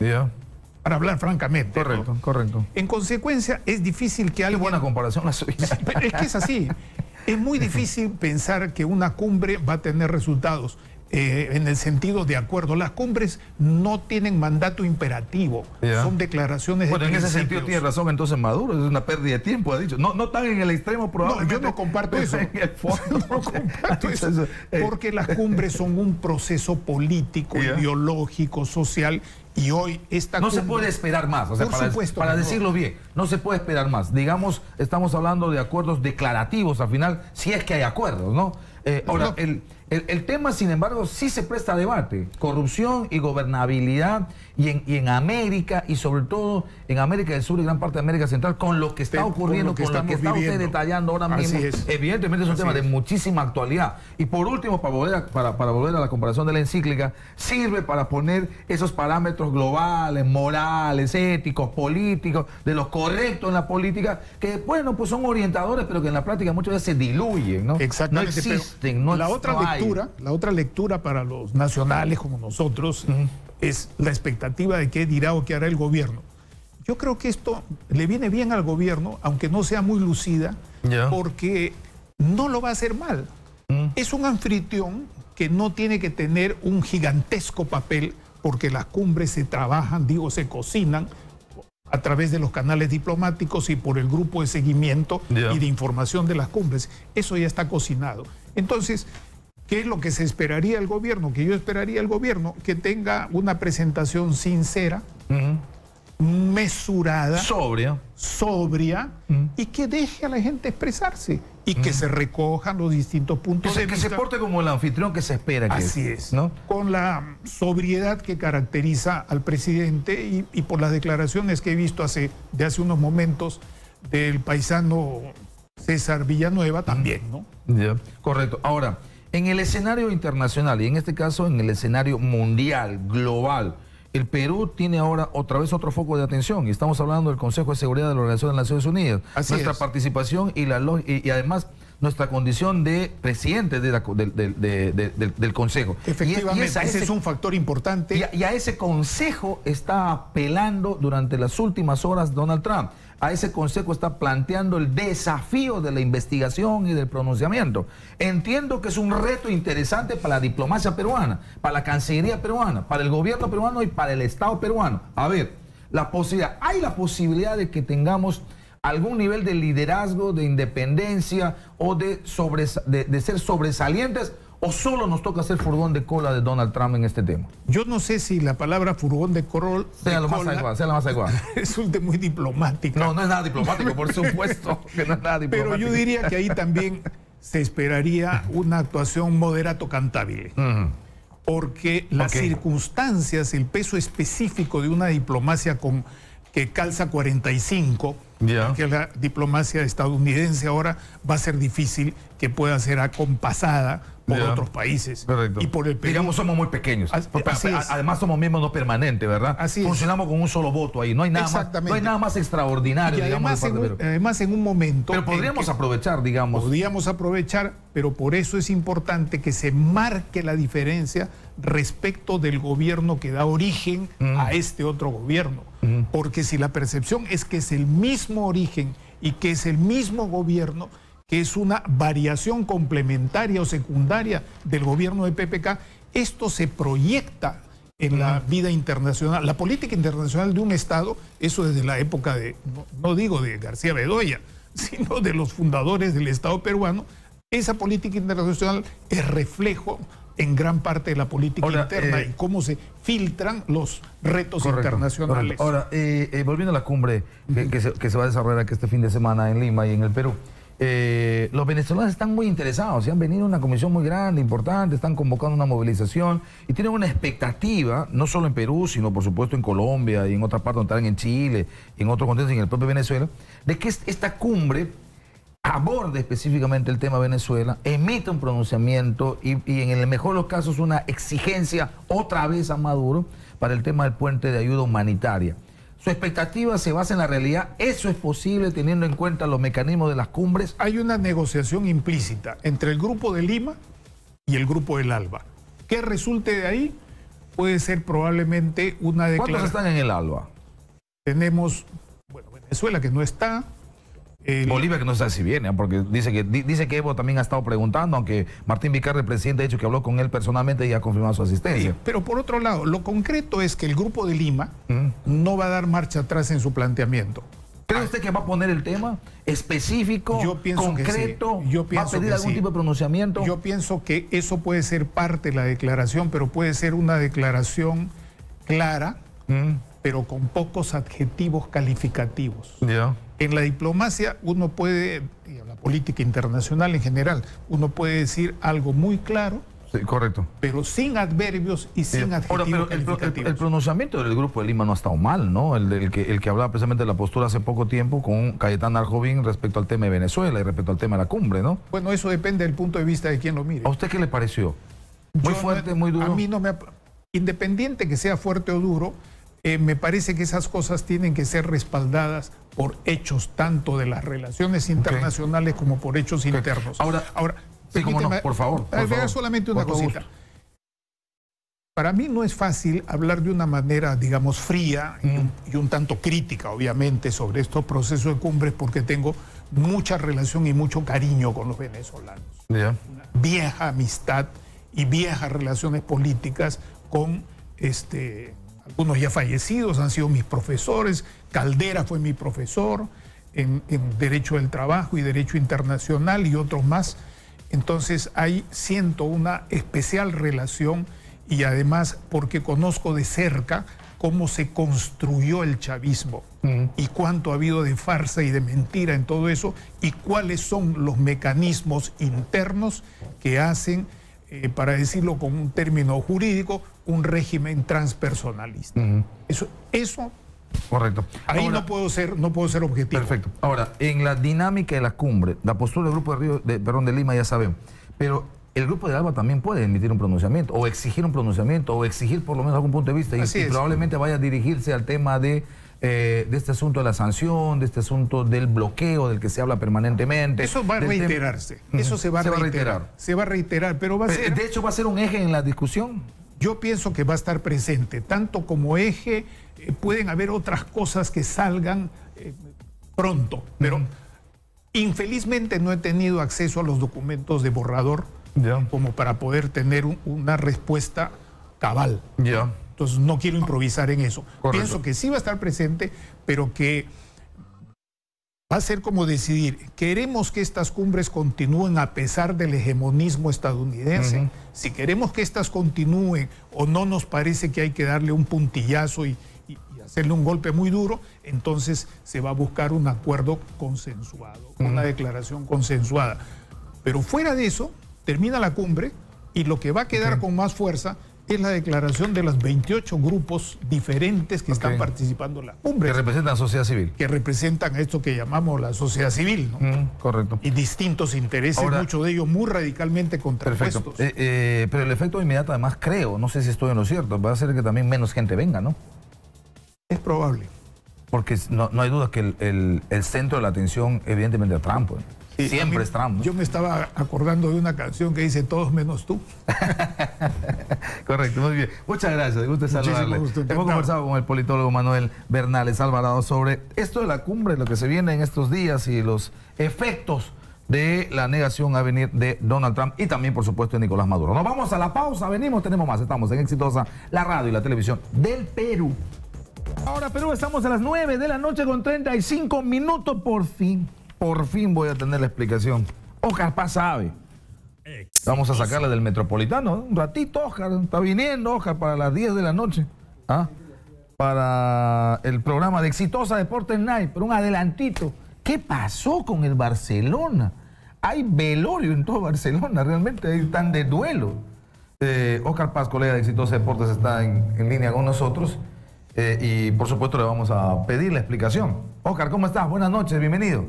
Para hablar francamente. Correcto, ¿no? correcto. En consecuencia, es difícil que alguien... Qué buena comparación la suya. Pero es que es así. Es muy difícil pensar que una cumbre va a tener resultados en el sentido de acuerdo. Las cumbres no tienen mandato imperativo. Son declaraciones de en ese sentido tiene razón entonces Maduro. Es una pérdida de tiempo, ha dicho. No tan en el extremo probablemente. No, yo no comparto eso. En el fondo. No comparto eso. Porque las cumbres son un proceso político, ideológico, social. Y hoy esta no se puede esperar más, o sea, para decirlo bien, no se puede esperar más. Digamos, estamos hablando de acuerdos declarativos al final, si es que hay acuerdos, ¿no? Ahora, el tema, sin embargo, sí se presta a debate. Corrupción y gobernabilidad, y en América, y sobre todo en América del Sur y gran parte de América Central, con lo que está ocurriendo, con lo que está usted detallando ahora mismo. Evidentemente es un tema de muchísima actualidad. Y por último, para volver a la comparación de la encíclica, sirve para poner esos parámetros globales, morales, éticos, políticos, de lo correcto en la política, que, bueno, pues son orientadores, pero que en la práctica muchas veces se diluyen, ¿no? Exactamente. No existen, no, la otra lectura para los nacionales como nosotros es la expectativa de qué dirá o qué hará el gobierno. Yo creo que esto le viene bien al gobierno, aunque no sea muy lucida, porque no lo va a hacer mal. Es un anfitrión que no tiene que tener un gigantesco papel, porque las cumbres se trabajan, se cocinan a través de los canales diplomáticos y por el grupo de seguimiento y de información de las cumbres. Eso ya está cocinado. Entonces, ¿qué es lo que se esperaría del gobierno? Que yo esperaría del gobierno que tenga una presentación sincera, mesurada, sobria y que deje a la gente expresarse y que se recojan los distintos puntos de vista. Que se porte como el anfitrión que se espera. Así es, ¿no? Con la sobriedad que caracteriza al presidente y por las declaraciones que he visto de hace unos momentos del paisano César Villanueva también, ¿no? Correcto. Ahora, en el escenario internacional y en este caso en el escenario mundial, global, el Perú tiene ahora otra vez otro foco de atención y estamos hablando del Consejo de Seguridad de la Organización de las Naciones Unidas. Nuestra participación y además nuestra condición de presidente del Consejo. Efectivamente, ese es un factor importante. Y a ese Consejo está apelando durante las últimas horas Donald Trump. A ese Consejo está planteando el desafío de la investigación y del pronunciamiento. Entiendo que es un reto interesante para la diplomacia peruana, para la Cancillería peruana, para el gobierno peruano y para el Estado peruano. A ver, hay la posibilidad de que tengamos algún nivel de liderazgo, de independencia o de ser sobresalientes, o solo nos toca hacer furgón de cola de Donald Trump en este tema. Yo no sé si la palabra furgón de cola sea la más adecuada. Resulte muy diplomática. No es nada diplomático, por supuesto que no es nada diplomático. Pero yo diría que ahí también se esperaría una actuación moderato cantabile. Porque las circunstancias, el peso específico de una diplomacia que calza 45, que la diplomacia estadounidense ahora va a ser difícil que pueda ser acompasada por otros países. Correcto. Y por el Perú. Digamos, somos muy pequeños. Además, somos miembros no permanentes, ¿verdad? Funcionamos con un solo voto ahí. No hay nada más extraordinario. Y además, en un momento. Pero podríamos aprovechar, digamos. Podríamos aprovechar, pero por eso es importante que se marque la diferencia respecto del gobierno que da origen a este otro gobierno. Porque si la percepción es que es el mismo origen y que es el mismo gobierno, que es una variación complementaria o secundaria del gobierno de PPK, esto se proyecta en la vida internacional. La política internacional de un Estado, eso desde la época no digo de García Bedoya, sino de los fundadores del Estado peruano, esa política internacional es reflejo en gran parte de la política interna y cómo se filtran los retos internacionales. Correcto. Ahora, volviendo a la cumbre que se va a desarrollar aquí este fin de semana en Lima y en el Perú, los venezolanos están muy interesados, han venido una comisión muy grande, importante, están convocando una movilización y tienen una expectativa, no solo en Perú, sino por supuesto en Colombia y en otras partes donde están, en Chile, en otros continentes, en el propio Venezuela, de que esta cumbre aborde específicamente el tema Venezuela, emite un pronunciamiento y en el mejor de los casos una exigencia otra vez a Maduro para el tema del puente de ayuda humanitaria. Su expectativa se basa en la realidad. ¿Eso es posible teniendo en cuenta los mecanismos de las cumbres? Hay una negociación implícita entre el Grupo de Lima y el Grupo del ALBA. ¿Qué resulte de ahí? Puede ser probablemente una declaración. ¿Cuántos están en el ALBA? Tenemos, bueno, Venezuela que no está. Bolivia que no sabe si viene, porque dice que Evo también ha estado preguntando, aunque Martín Vizcarra, el presidente, ha dicho que habló con él personalmente y ha confirmado su asistencia. Sí, pero por otro lado, lo concreto es que el Grupo de Lima no va a dar marcha atrás en su planteamiento. ¿Cree usted que va a poner el tema específico, concreto? Que sí. ¿Va a pedir algún tipo de pronunciamiento? Yo pienso que eso puede ser parte de la declaración, pero puede ser una declaración clara, pero con pocos adjetivos calificativos. En la diplomacia uno puede, y en la política internacional en general, uno puede decir algo muy claro, sí, correcto, pero sin adverbios y sin adjetivos calificativos. El pronunciamiento del Grupo de Lima no ha estado mal, ¿no? El que hablaba precisamente de la postura hace poco tiempo con Cayetana Arjovín respecto al tema de Venezuela y respecto al tema de la cumbre, ¿no? Bueno, eso depende del punto de vista de quien lo mire. ¿A usted qué le pareció? ¿Muy fuerte, muy duro? A mí no me... Independiente que sea fuerte o duro, me parece que esas cosas tienen que ser respaldadas por hechos tanto de las relaciones internacionales como por hechos internos. Ahora sí, cómo no, por favor. Solamente una cosita. Para mí no es fácil hablar de una manera, digamos, fría y un tanto crítica, obviamente, sobre estos procesos de cumbres, porque tengo mucha relación y mucho cariño con los venezolanos. Una vieja amistad y viejas relaciones políticas con algunos ya fallecidos, han sido mis profesores. Caldera fue mi profesor en Derecho del Trabajo y Derecho Internacional y otros más. Entonces ahí siento una especial relación y además porque conozco de cerca cómo se construyó el chavismo y cuánto ha habido de farsa y de mentira en todo eso y cuáles son los mecanismos internos que hacen, para decirlo con un término jurídico, un régimen transpersonalista. Eso correcto. Ahí ahora, no puedo ser objetivo. Perfecto. Ahora, en la dinámica de la cumbre, la postura del Grupo de Lima ya sabemos, pero el Grupo de ALBA también puede emitir un pronunciamiento, o exigir un pronunciamiento, o exigir por lo menos algún punto de vista, y probablemente vaya a dirigirse al tema de este asunto de la sanción, de este asunto del bloqueo del que se habla permanentemente. Eso va a reiterarse. Eso se va a reiterar. Se va a reiterar, pero va a ser... De hecho, ¿va a ser un eje en la discusión? Yo pienso que va a estar presente, tanto como eje. Pueden haber otras cosas que salgan pronto, pero infelizmente no he tenido acceso a los documentos de borrador como para poder tener una respuesta cabal. Entonces no quiero improvisar en eso. Correcto. Pienso que sí va a estar presente, pero que va a ser como decidir, ¿queremos que estas cumbres continúen a pesar del hegemonismo estadounidense? Si queremos que estas continúen o no nos parece que hay que darle un puntillazo y hacerle un golpe muy duro, entonces se va a buscar un acuerdo consensuado, una declaración consensuada. Pero fuera de eso, termina la cumbre y lo que va a quedar con más fuerza es la declaración de los 28 grupos diferentes que están participando en la cumbre. Que representan a la sociedad civil. Que representan a esto que llamamos la sociedad civil, ¿no? Correcto. Y distintos intereses, muchos de ellos muy radicalmente contrapuestos. Pero el efecto inmediato, además, creo, no sé si estoy en lo cierto, va a ser que también menos gente venga, ¿no? Es probable. Porque no hay duda que el centro de la atención, evidentemente, es Trump. Siempre es Trump, ¿no? Yo me estaba acordando de una canción que dice todos menos tú. Correcto, muy bien. Muchas gracias, gusto saludarle. Hemos conversado con el politólogo Manuel Bernales Alvarado sobre esto de la cumbre, lo que se viene en estos días y los efectos de la negación a venir de Donald Trump y también, por supuesto, de Nicolás Maduro. Nos vamos a la pausa, venimos, tenemos más. Estamos en Exitosa, la radio y la televisión del Perú. Ahora, Perú, estamos a las 9 de la noche con 35 minutos. Por fin voy a tener la explicación. Oscar Paz sabe. Vamos a sacarle del Metropolitano. Un ratito, Oscar. Está viniendo, Oscar, para las 10 de la noche. ¿Ah? Para el programa de Exitosa Deportes Night. Pero un adelantito. ¿Qué pasó con el Barcelona? Hay velorio en todo Barcelona. Realmente están de duelo. Oscar Paz, colega de Exitosa Deportes, está en línea con nosotros. Y por supuesto le vamos a pedir la explicación. Oscar, ¿cómo estás? Buenas noches, bienvenido.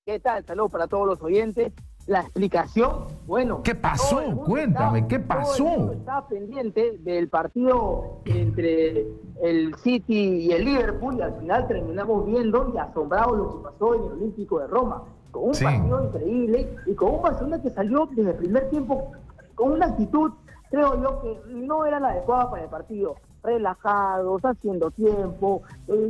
¿Qué tal? Saludos para todos los oyentes. La explicación, bueno... ¿Qué pasó? Cuéntame, ¿qué pasó? Todo el mundo estaba pendiente del partido entre el City y el Liverpool y al final terminamos viendo y asombrados lo que pasó en el Olímpico de Roma. Con un partido increíble y con un Barcelona que salió desde el primer tiempo con una actitud, creo yo, que no era la adecuada para el partido. Relajados, haciendo tiempo,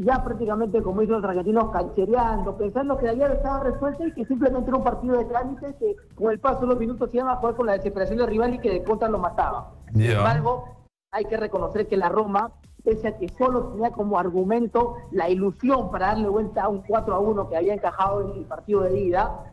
ya prácticamente, como dicen los argentinos, canchereando, pensando que ayer estaba resuelto y que simplemente era un partido de trámite que con el paso de los minutos se iba a jugar con la desesperación del rival y que de contra lo mataba. Sin embargo, hay que reconocer que la Roma, pese a que solo tenía como argumento la ilusión para darle vuelta a un 4-1 que había encajado en el partido de ida,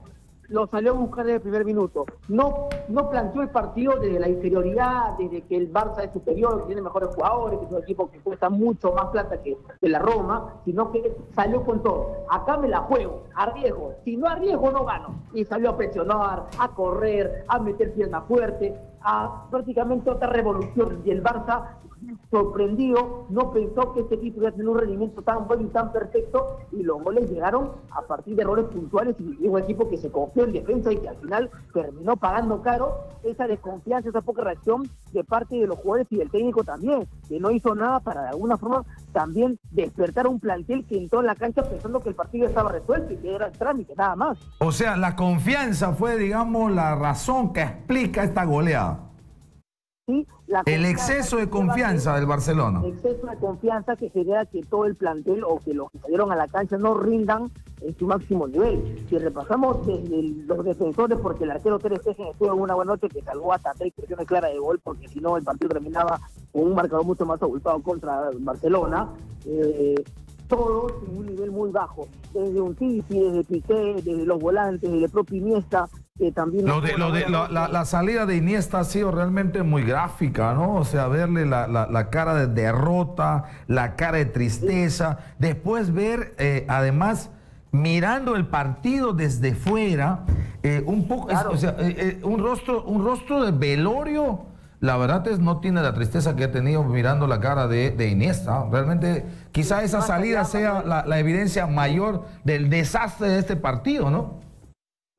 lo salió a buscar desde el primer minuto. No planteó el partido desde la inferioridad, desde que el Barça es superior, que tiene mejores jugadores, que es un equipo que cuesta mucho más plata que la Roma, sino que salió con todo. Acá me la juego, arriesgo. Si no arriesgo, no gano. Y salió a presionar, a correr, a meter pierna fuerte, a prácticamente otra revolución. Y el Barça, sorprendido, no pensó que este equipo iba a tener un rendimiento tan bueno y tan perfecto, y los goles llegaron a partir de errores puntuales y un equipo que se confió en defensa y que al final terminó pagando caro esa desconfianza, esa poca reacción de parte de los jugadores y del técnico también, que no hizo nada para de alguna forma también despertar un plantel que entró en la cancha pensando que el partido estaba resuelto y que era el trámite, nada más. O sea, la confianza fue, digamos, la razón que explica esta goleada. Sí, el exceso de confianza del Barcelona. El exceso de confianza que genera que todo el plantel o que los que salieron a la cancha no rindan en su máximo nivel. Si repasamos desde los defensores, porque el arquero Ter Stegen estuvo en una buena noche que salvó hasta 3 cuestiones claras de gol, porque si no el partido terminaba con un marcador mucho más abultado contra Barcelona. Todos en un nivel muy bajo, desde un Titi, desde Piqué, desde los volantes, desde el propio Iniesta, que también... La salida de Iniesta ha sido realmente muy gráfica, ¿no? O sea, verle la cara de derrota, la cara de tristeza, después ver, además, mirando el partido desde fuera, un poco, claro. Un rostro de velorio. La verdad no tiene la tristeza que he tenido mirando la cara de Iniesta. Realmente, quizá esa salida sea la evidencia mayor del desastre de este partido, ¿no?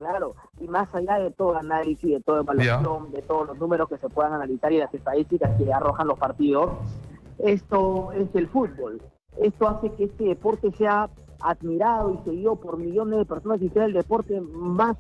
Claro, y más allá de todo análisis, de toda evaluación, de todos los números que se puedan analizar y las estadísticas que arrojan los partidos, esto es el fútbol. Esto hace que este deporte sea admirado y seguido por millones de personas y sea el deporte más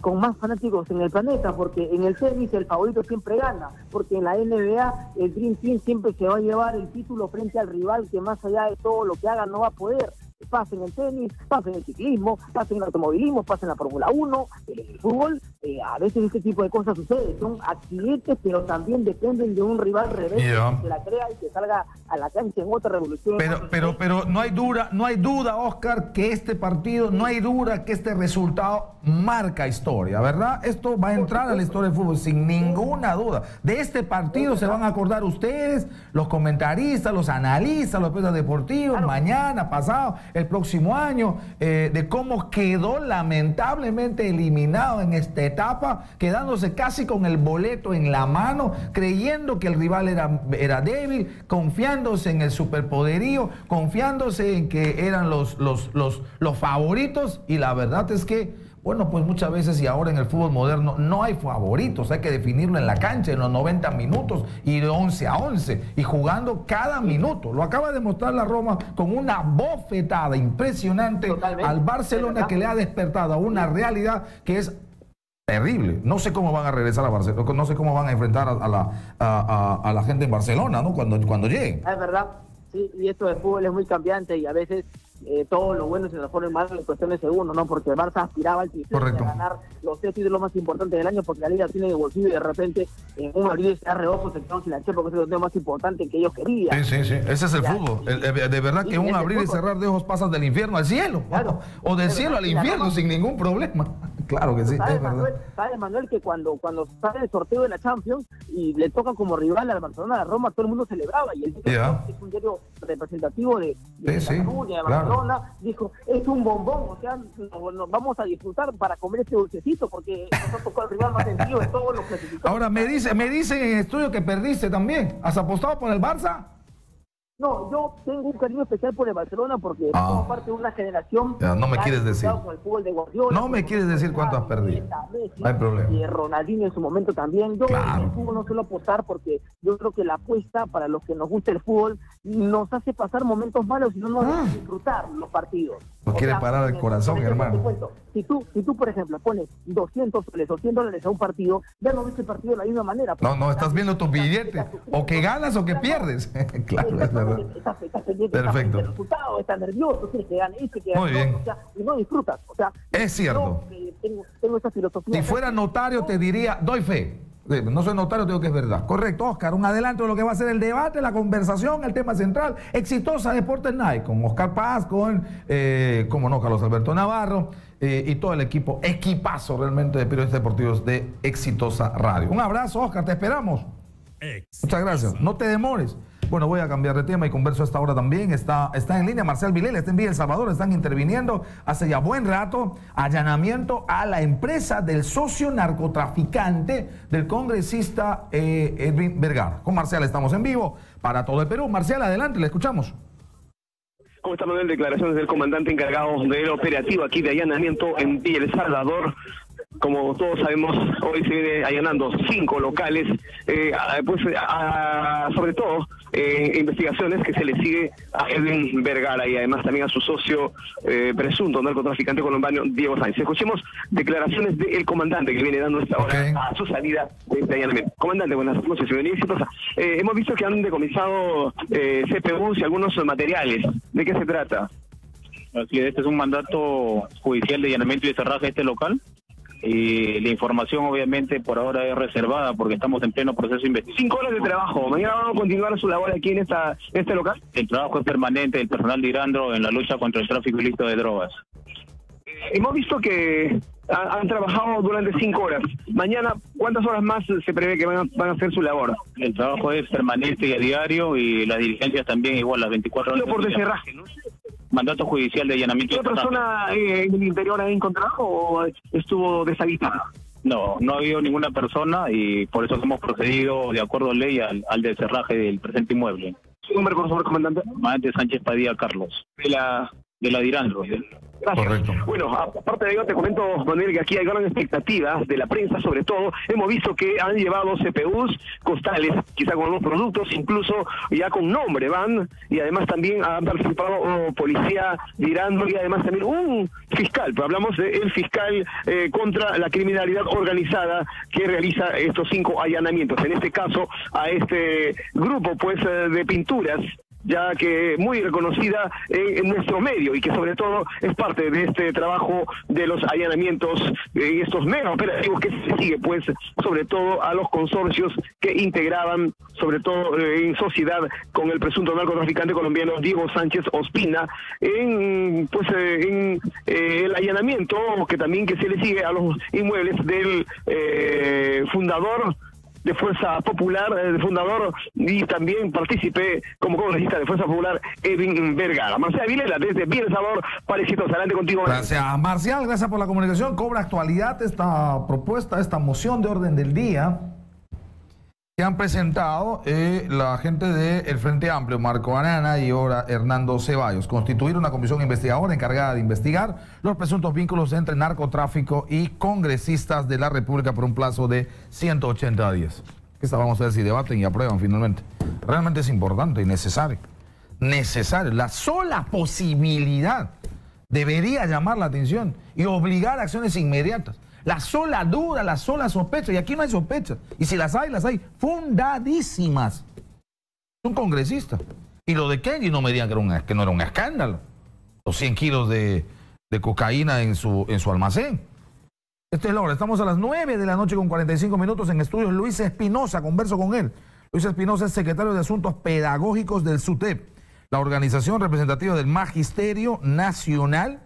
con más fanáticos en el planeta, porque en el tenis el favorito siempre gana, porque en la NBA el Dream Team siempre se va a llevar el título frente al rival que más allá de todo lo que haga no va a poder. Pasa en el tenis, pasa en el ciclismo, pasa en el automovilismo, pasa en la Fórmula 1, en el fútbol, a veces este tipo de cosas sucede, son accidentes, pero también dependen de un rival rebelde que la crea y que salga a la cancha en otra revolución. Pero no hay duda, Oscar, que este partido, no hay duda que este resultado marca historia, ¿verdad? Esto va a entrar a la historia del fútbol sin ninguna duda. De este partido se van a acordar ustedes, los comentaristas, los analistas, los periodistas deportivos, mañana, pasado, el próximo año, de cómo quedó lamentablemente eliminado en esta etapa, quedándose casi con el boleto en la mano, creyendo que el rival era débil, confiándose en el superpoderío, confiándose en que eran los favoritos, y la verdad es que, bueno, pues muchas veces y ahora en el fútbol moderno no hay favoritos, hay que definirlo en la cancha, en los 90 minutos y de 11 a 11 y jugando cada minuto. Lo acaba de mostrar la Roma con una bofetada impresionante al Barcelona, que le ha despertado a una realidad que es terrible. No sé cómo van a regresar a Barcelona, no sé cómo van a enfrentar a la gente en Barcelona, ¿no? Cuando lleguen. Es verdad, sí, y esto del fútbol es muy cambiante y a veces todo lo bueno se nos pone mal en cuestión de segundos, ¿no? Porque el Barça aspiraba al título, a ganar los 3 títulos más importantes del año, porque la Liga tiene de bolsillo y de repente en un abrir y reojo se quedaron sin la Che, porque es el torneo más importante que ellos querían. Sí, ese es el fútbol. De verdad que un abrir y cerrar de ojos pasas del infierno al cielo, claro, o del cielo al infierno sin ningún problema. Claro que sí, es verdad. Sabe Manuel que cuando sale el sorteo de la Champions y le toca como rival al Barcelona, a la Roma, todo el mundo celebraba, y el diario, que es un diario representativo de Cataluña, de Barcelona, dijo, es un bombón, o sea, nos vamos a disfrutar para comer este dulcecito, porque nos ha tocado el rival más sencillo de todos los clasificados. Ahora, me dicen en el estudio que perdiste también. ¿Has apostado por el Barça? No, yo tengo un cariño especial por el Barcelona porque formo parte de una generación. Ya, no me quieres decir. Con el fútbol de Guardiola, no me quieres decir cuánto has perdido. Messi, no hay problema. Y Ronaldinho en su momento también. Yo en el fútbol no suelo apostar porque yo creo que la apuesta para los que nos gusta el fútbol nos hace pasar momentos malos y no nos hace disfrutar los partidos. No quiere parar el corazón, hermano. Si tú, por ejemplo, pones 200 soles o $100 a un partido, ya no ves el partido de la misma manera. No, estás viendo tus billetes. O que ganas o que pierdes. Claro, es verdad. Perfecto. El resultado, estás nervioso, quieres que gane este, que muy bien. O sea, y no disfrutas. O sea, es cierto. Tengo esa filosofía. Si fuera notario te diría, doy fe. No soy notario, digo que es verdad. Correcto, Oscar. Un adelanto de lo que va a ser el debate, la conversación, el tema central. Exitosa Deportes Night con Oscar Paz, con, como no, Carlos Alberto Navarro y todo el equipazo realmente de periodistas deportivos de Exitosa Radio. Un abrazo, Oscar, te esperamos. Muchas gracias. No te demores. Bueno, voy a cambiar de tema y converso a esta hora también. Está en línea Marcial Vilela, está en Villa El Salvador, están interviniendo hace ya buen rato. Allanamiento a la empresa del socio narcotraficante del congresista Edwin Vergara. Con Marcial estamos en vivo para todo el Perú. Marcial, adelante, le escuchamos. ¿Cómo está, Manuel? Declaraciones del comandante encargado del operativo aquí de allanamiento en Villa El Salvador. Como todos sabemos, hoy se viene allanando 5 locales, sobre todo investigaciones que se le sigue a Edwin Vergara y además también a su socio presunto narcotraficante colombiano Diego Sánchez. Escuchemos declaraciones del comandante que viene dando esta hora a su salida de este allanamiento. Comandante, buenas noches, bienvenido. Hemos visto que han decomisado CPUs y algunos materiales. ¿De qué se trata? Así es, este es un mandato judicial de allanamiento y de cerraje de este local. Y la información obviamente por ahora es reservada porque estamos en pleno proceso de investigación. 5 horas de trabajo. ¿Mañana van a continuar su labor aquí en este local? El trabajo es permanente del personal de Irandro en la lucha contra el tráfico ilícito de drogas. Hemos visto que han trabajado durante 5 horas. Mañana, ¿cuántas horas más se prevé que van a hacer su labor? El trabajo es permanente y a diario y las diligencias también igual las 24 horas. Por descerraje, ¿no? Mandato judicial de allanamiento. ¿Qué persona en el interior ha encontrado o estuvo deshabitada? No ha habido ninguna persona y por eso hemos procedido de acuerdo a ley al descerraje del presente inmueble. ¿Su nombre, por favor, comandante? Comandante Sánchez Padilla Carlos. De la Dirandro. Gracias. Correcto. Bueno, aparte de ello, te comento, Manuel, que aquí hay gran expectativa de la prensa, sobre todo. Hemos visto que han llevado CPUs, costales, quizá con algunos productos, incluso ya con nombre van, y además también han participado policía de Irandro y además también un fiscal, pero hablamos del fiscal contra la criminalidad organizada que realiza estos 5 allanamientos. En este caso, a este grupo, pues, de pinturas, ya que muy reconocida en nuestro medio y que sobre todo es parte de este trabajo de los allanamientos y estos mega operativos que se sigue, pues, sobre todo a los consorcios que integraban, sobre todo en sociedad con el presunto narcotraficante colombiano Diego Sánchez Ospina, en el allanamiento que se le sigue a los inmuebles del fundador de Fuerza Popular, fundador y también partícipe como congresista de Fuerza Popular, Edwin Vergara. Marcial Vilela, desde Villa El Salvador, para Exitosa. Adelante contigo. Gracias, Marcial, gracias por la comunicación. Cobra actualidad esta propuesta, esta moción de orden del día que han presentado la gente del Frente Amplio, Marco Arana y ahora Hernando Ceballos, constituir una comisión investigadora encargada de investigar los presuntos vínculos entre narcotráfico y congresistas de la República por un plazo de 180 días. Esta vamos a ver si debaten y aprueban finalmente. Realmente es importante y necesario. La sola posibilidad debería llamar la atención y obligar a acciones inmediatas. La sola duda, la sola sospecha, y aquí no hay sospecha. Y si las hay fundadísimas. Es un congresista. Y lo de Kenji no me digan que no era un escándalo. Los 100 kilos de cocaína en su almacén. Este es la hora. Estamos a las 9 de la noche con 45 minutos en estudios. Luis Espinosa, converso con él. Luis Espinosa es secretario de Asuntos Pedagógicos del SUTEP, la organización representativa del Magisterio Nacional.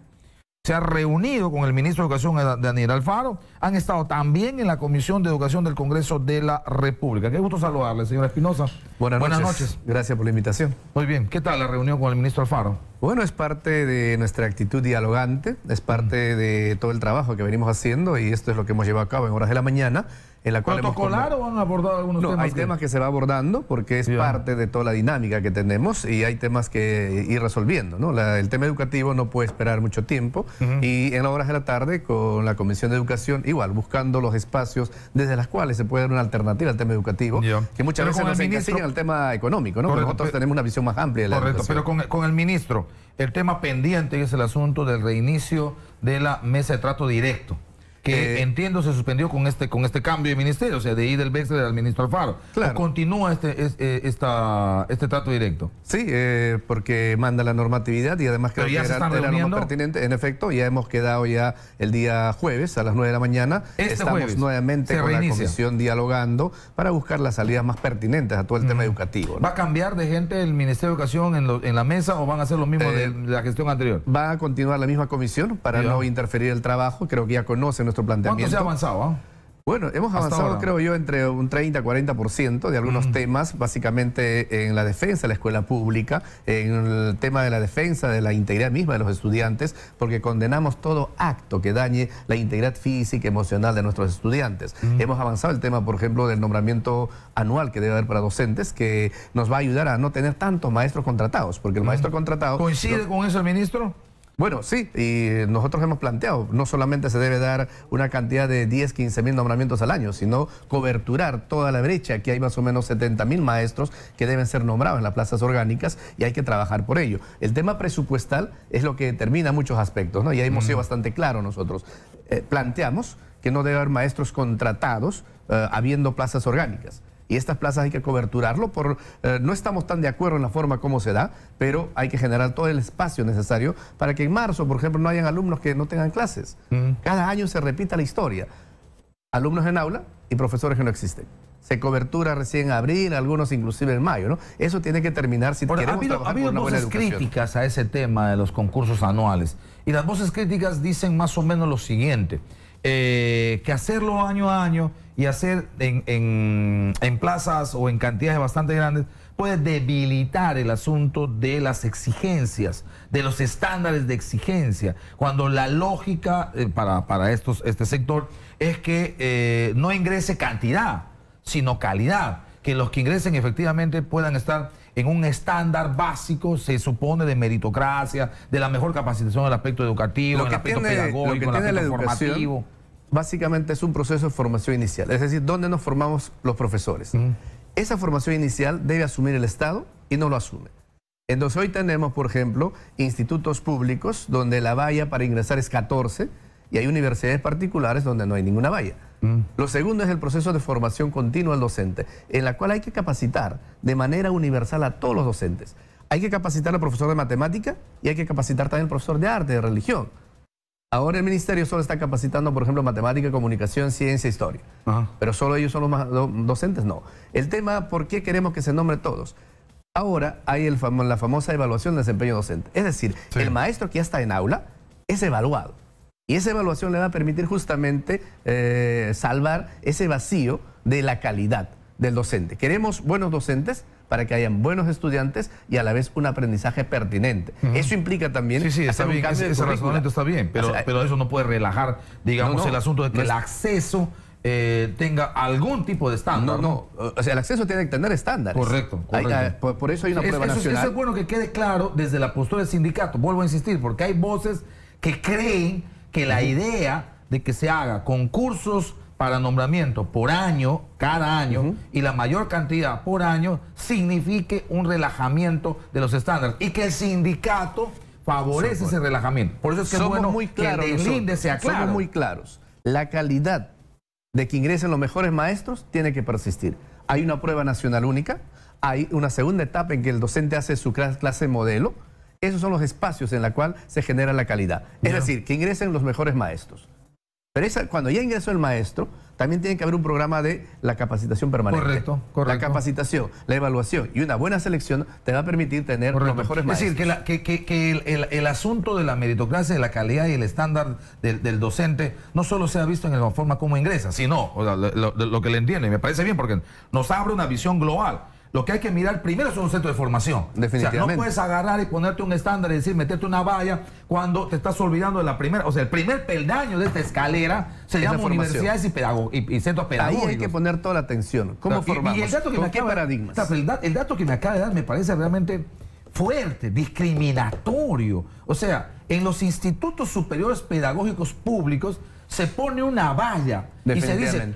se ha reunido con el ministro de Educación, Daniel Alfaro. Han estado también en la Comisión de Educación del Congreso de la República. Qué gusto saludarle, señora Espinosa. Buenas noches. Gracias por la invitación. Muy bien. ¿Qué tal la reunión con el ministro Alfaro? Bueno, es parte de nuestra actitud dialogante, es parte de todo el trabajo que venimos haciendo y esto es lo que hemos llevado a cabo en horas de la mañana. En la cual ¿Protocolar o van a abordar algunos temas? No, hay temas que se va abordando porque es parte de toda la dinámica que tenemos y hay temas que ir resolviendo, ¿no? El tema educativo no puede esperar mucho tiempo y en las horas de la tarde con la Comisión de Educación, igual, buscando los espacios desde las cuales se puede dar una alternativa al tema educativo, que muchas veces nos encasillan al tema económico, ¿no? Correcto, nosotros tenemos una visión más amplia de la educación. Pero con el ministro, el tema pendiente es el asunto del reinicio de la mesa de trato directo, que entiendo se suspendió con este cambio de ministerio, o sea, de ahí del Bexler al ministro Alfaro. Claro. ¿O continúa este trato directo? Sí, porque manda la normatividad y además creo que era lo más pertinente. En efecto, ya hemos quedado ya el día jueves a las 9 de la mañana. Estamos nuevamente con la comisión dialogando para buscar las salidas más pertinentes a todo el tema educativo, ¿no? ¿Va a cambiar de gente el Ministerio de Educación en la mesa o van a hacer lo mismo de la gestión anterior? Va a continuar la misma comisión para no interferir el trabajo. Creo que ya conocen nuestro planteamiento. ¿Cuánto se ha avanzado? Bueno, hemos avanzado, creo yo, entre un 30-40% de algunos temas, básicamente en la defensa de la escuela pública, en el tema de la defensa de la integridad misma de los estudiantes, porque condenamos todo acto que dañe la integridad física y emocional de nuestros estudiantes. Hemos avanzado el tema, por ejemplo, del nombramiento anual que debe haber para docentes, que nos va a ayudar a no tener tantos maestros contratados, porque el maestro contratado... ¿Coincide con eso el ministro? Bueno, sí, y nosotros hemos planteado, no solamente se debe dar una cantidad de 10, 15 mil nombramientos al año, sino coberturar toda la brecha, que hay más o menos 70 mil maestros que deben ser nombrados en las plazas orgánicas y hay que trabajar por ello. El tema presupuestal es lo que determina muchos aspectos, ¿no? Y ahí hemos sido bastante claros nosotros. Planteamos que no debe haber maestros contratados habiendo plazas orgánicas. Y estas plazas hay que coberturarlo. No estamos tan de acuerdo en la forma como se da, pero hay que generar todo el espacio necesario para que en marzo, por ejemplo, no hayan alumnos que no tengan clases. Cada año se repita la historia. Alumnos en aula y profesores que no existen. Se cobertura recién en abril, algunos inclusive en mayo, ¿no? Eso tiene que terminar si queremos trabajar ha habido por una buena voces educación. críticas a ese tema de los concursos anuales. Y las voces críticas dicen más o menos lo siguiente. Que hacerlo año a año y hacer en plazas o en cantidades bastante grandes puede debilitar el asunto de las exigencias, de los estándares de exigencia, cuando la lógica para este sector es que no ingrese cantidad, sino calidad, que los que ingresen efectivamente puedan estar en un estándar básico, se supone, de meritocracia, de la mejor capacitación en el aspecto educativo, en el aspecto pedagógico, en el aspecto formativo. Básicamente es un proceso de formación inicial, es decir, ¿dónde nos formamos los profesores? Esa formación inicial debe asumir el Estado y no lo asume. Entonces hoy tenemos, por ejemplo, institutos públicos donde la valla para ingresar es 14 y hay universidades particulares donde no hay ninguna valla. Lo segundo es el proceso de formación continua al docente, en la cual hay que capacitar de manera universal a todos los docentes. Hay que capacitar al profesor de matemática y hay que capacitar también al profesor de arte, de religión. Ahora el ministerio solo está capacitando, por ejemplo, matemática, comunicación, ciencia, historia. Pero solo ellos son los docentes, no. El tema, ¿por qué queremos que se nombre todos? Ahora hay la famosa evaluación de desempeño docente. Es decir, el maestro que ya está en aula es evaluado. Y esa evaluación le va a permitir justamente salvar ese vacío de la calidad del docente. Queremos buenos docentes para que hayan buenos estudiantes y a la vez un aprendizaje pertinente. Eso implica también está bien, ese razonamiento está bien, pero eso no puede relajar, digamos, el asunto de que el acceso tenga algún tipo de estándar. O sea, el acceso tiene que tener estándares. Correcto. Por eso hay una prueba nacional. Eso es bueno que quede claro desde la postura del sindicato. Vuelvo a insistir, porque hay voces que creen que la idea de que se haga concursos para nombramiento por año, cada año, y la mayor cantidad por año, signifique un relajamiento de los estándares y que el sindicato favorece ese relajamiento. Por eso es que es bueno que el deslinde sea claro. Somos muy claros. La calidad de que ingresen los mejores maestros tiene que persistir. Hay una prueba nacional única, hay una segunda etapa en que el docente hace su clase modelo. Esos son los espacios en los cuales se genera la calidad. Es decir, que ingresen los mejores maestros. Pero cuando ya ingresó el maestro, también tiene que haber un programa de la capacitación permanente. Correcto. La capacitación, la evaluación y una buena selección te va a permitir tener los mejores maestros. Es decir, que el asunto de la meritocracia, de la calidad y el estándar del docente no solo sea visto en la forma como ingresa, sino lo que le entiende. Y me parece bien porque nos abre una visión global. Lo que hay que mirar primero son los centros de formación. Definitivamente. O sea, no puedes agarrar y ponerte un estándar y decir, meterte una valla cuando te estás olvidando de la primera. O sea, el primer peldaño de esta escalera se llama universidades y centros pedagógicos. Ahí hay que poner toda la atención. ¿Cómo formamos? Y el dato que ¿Con qué paradigmas? El dato que me acaba de dar me parece realmente fuerte, discriminatorio. O sea, en los institutos superiores pedagógicos públicos se pone una valla y se dice,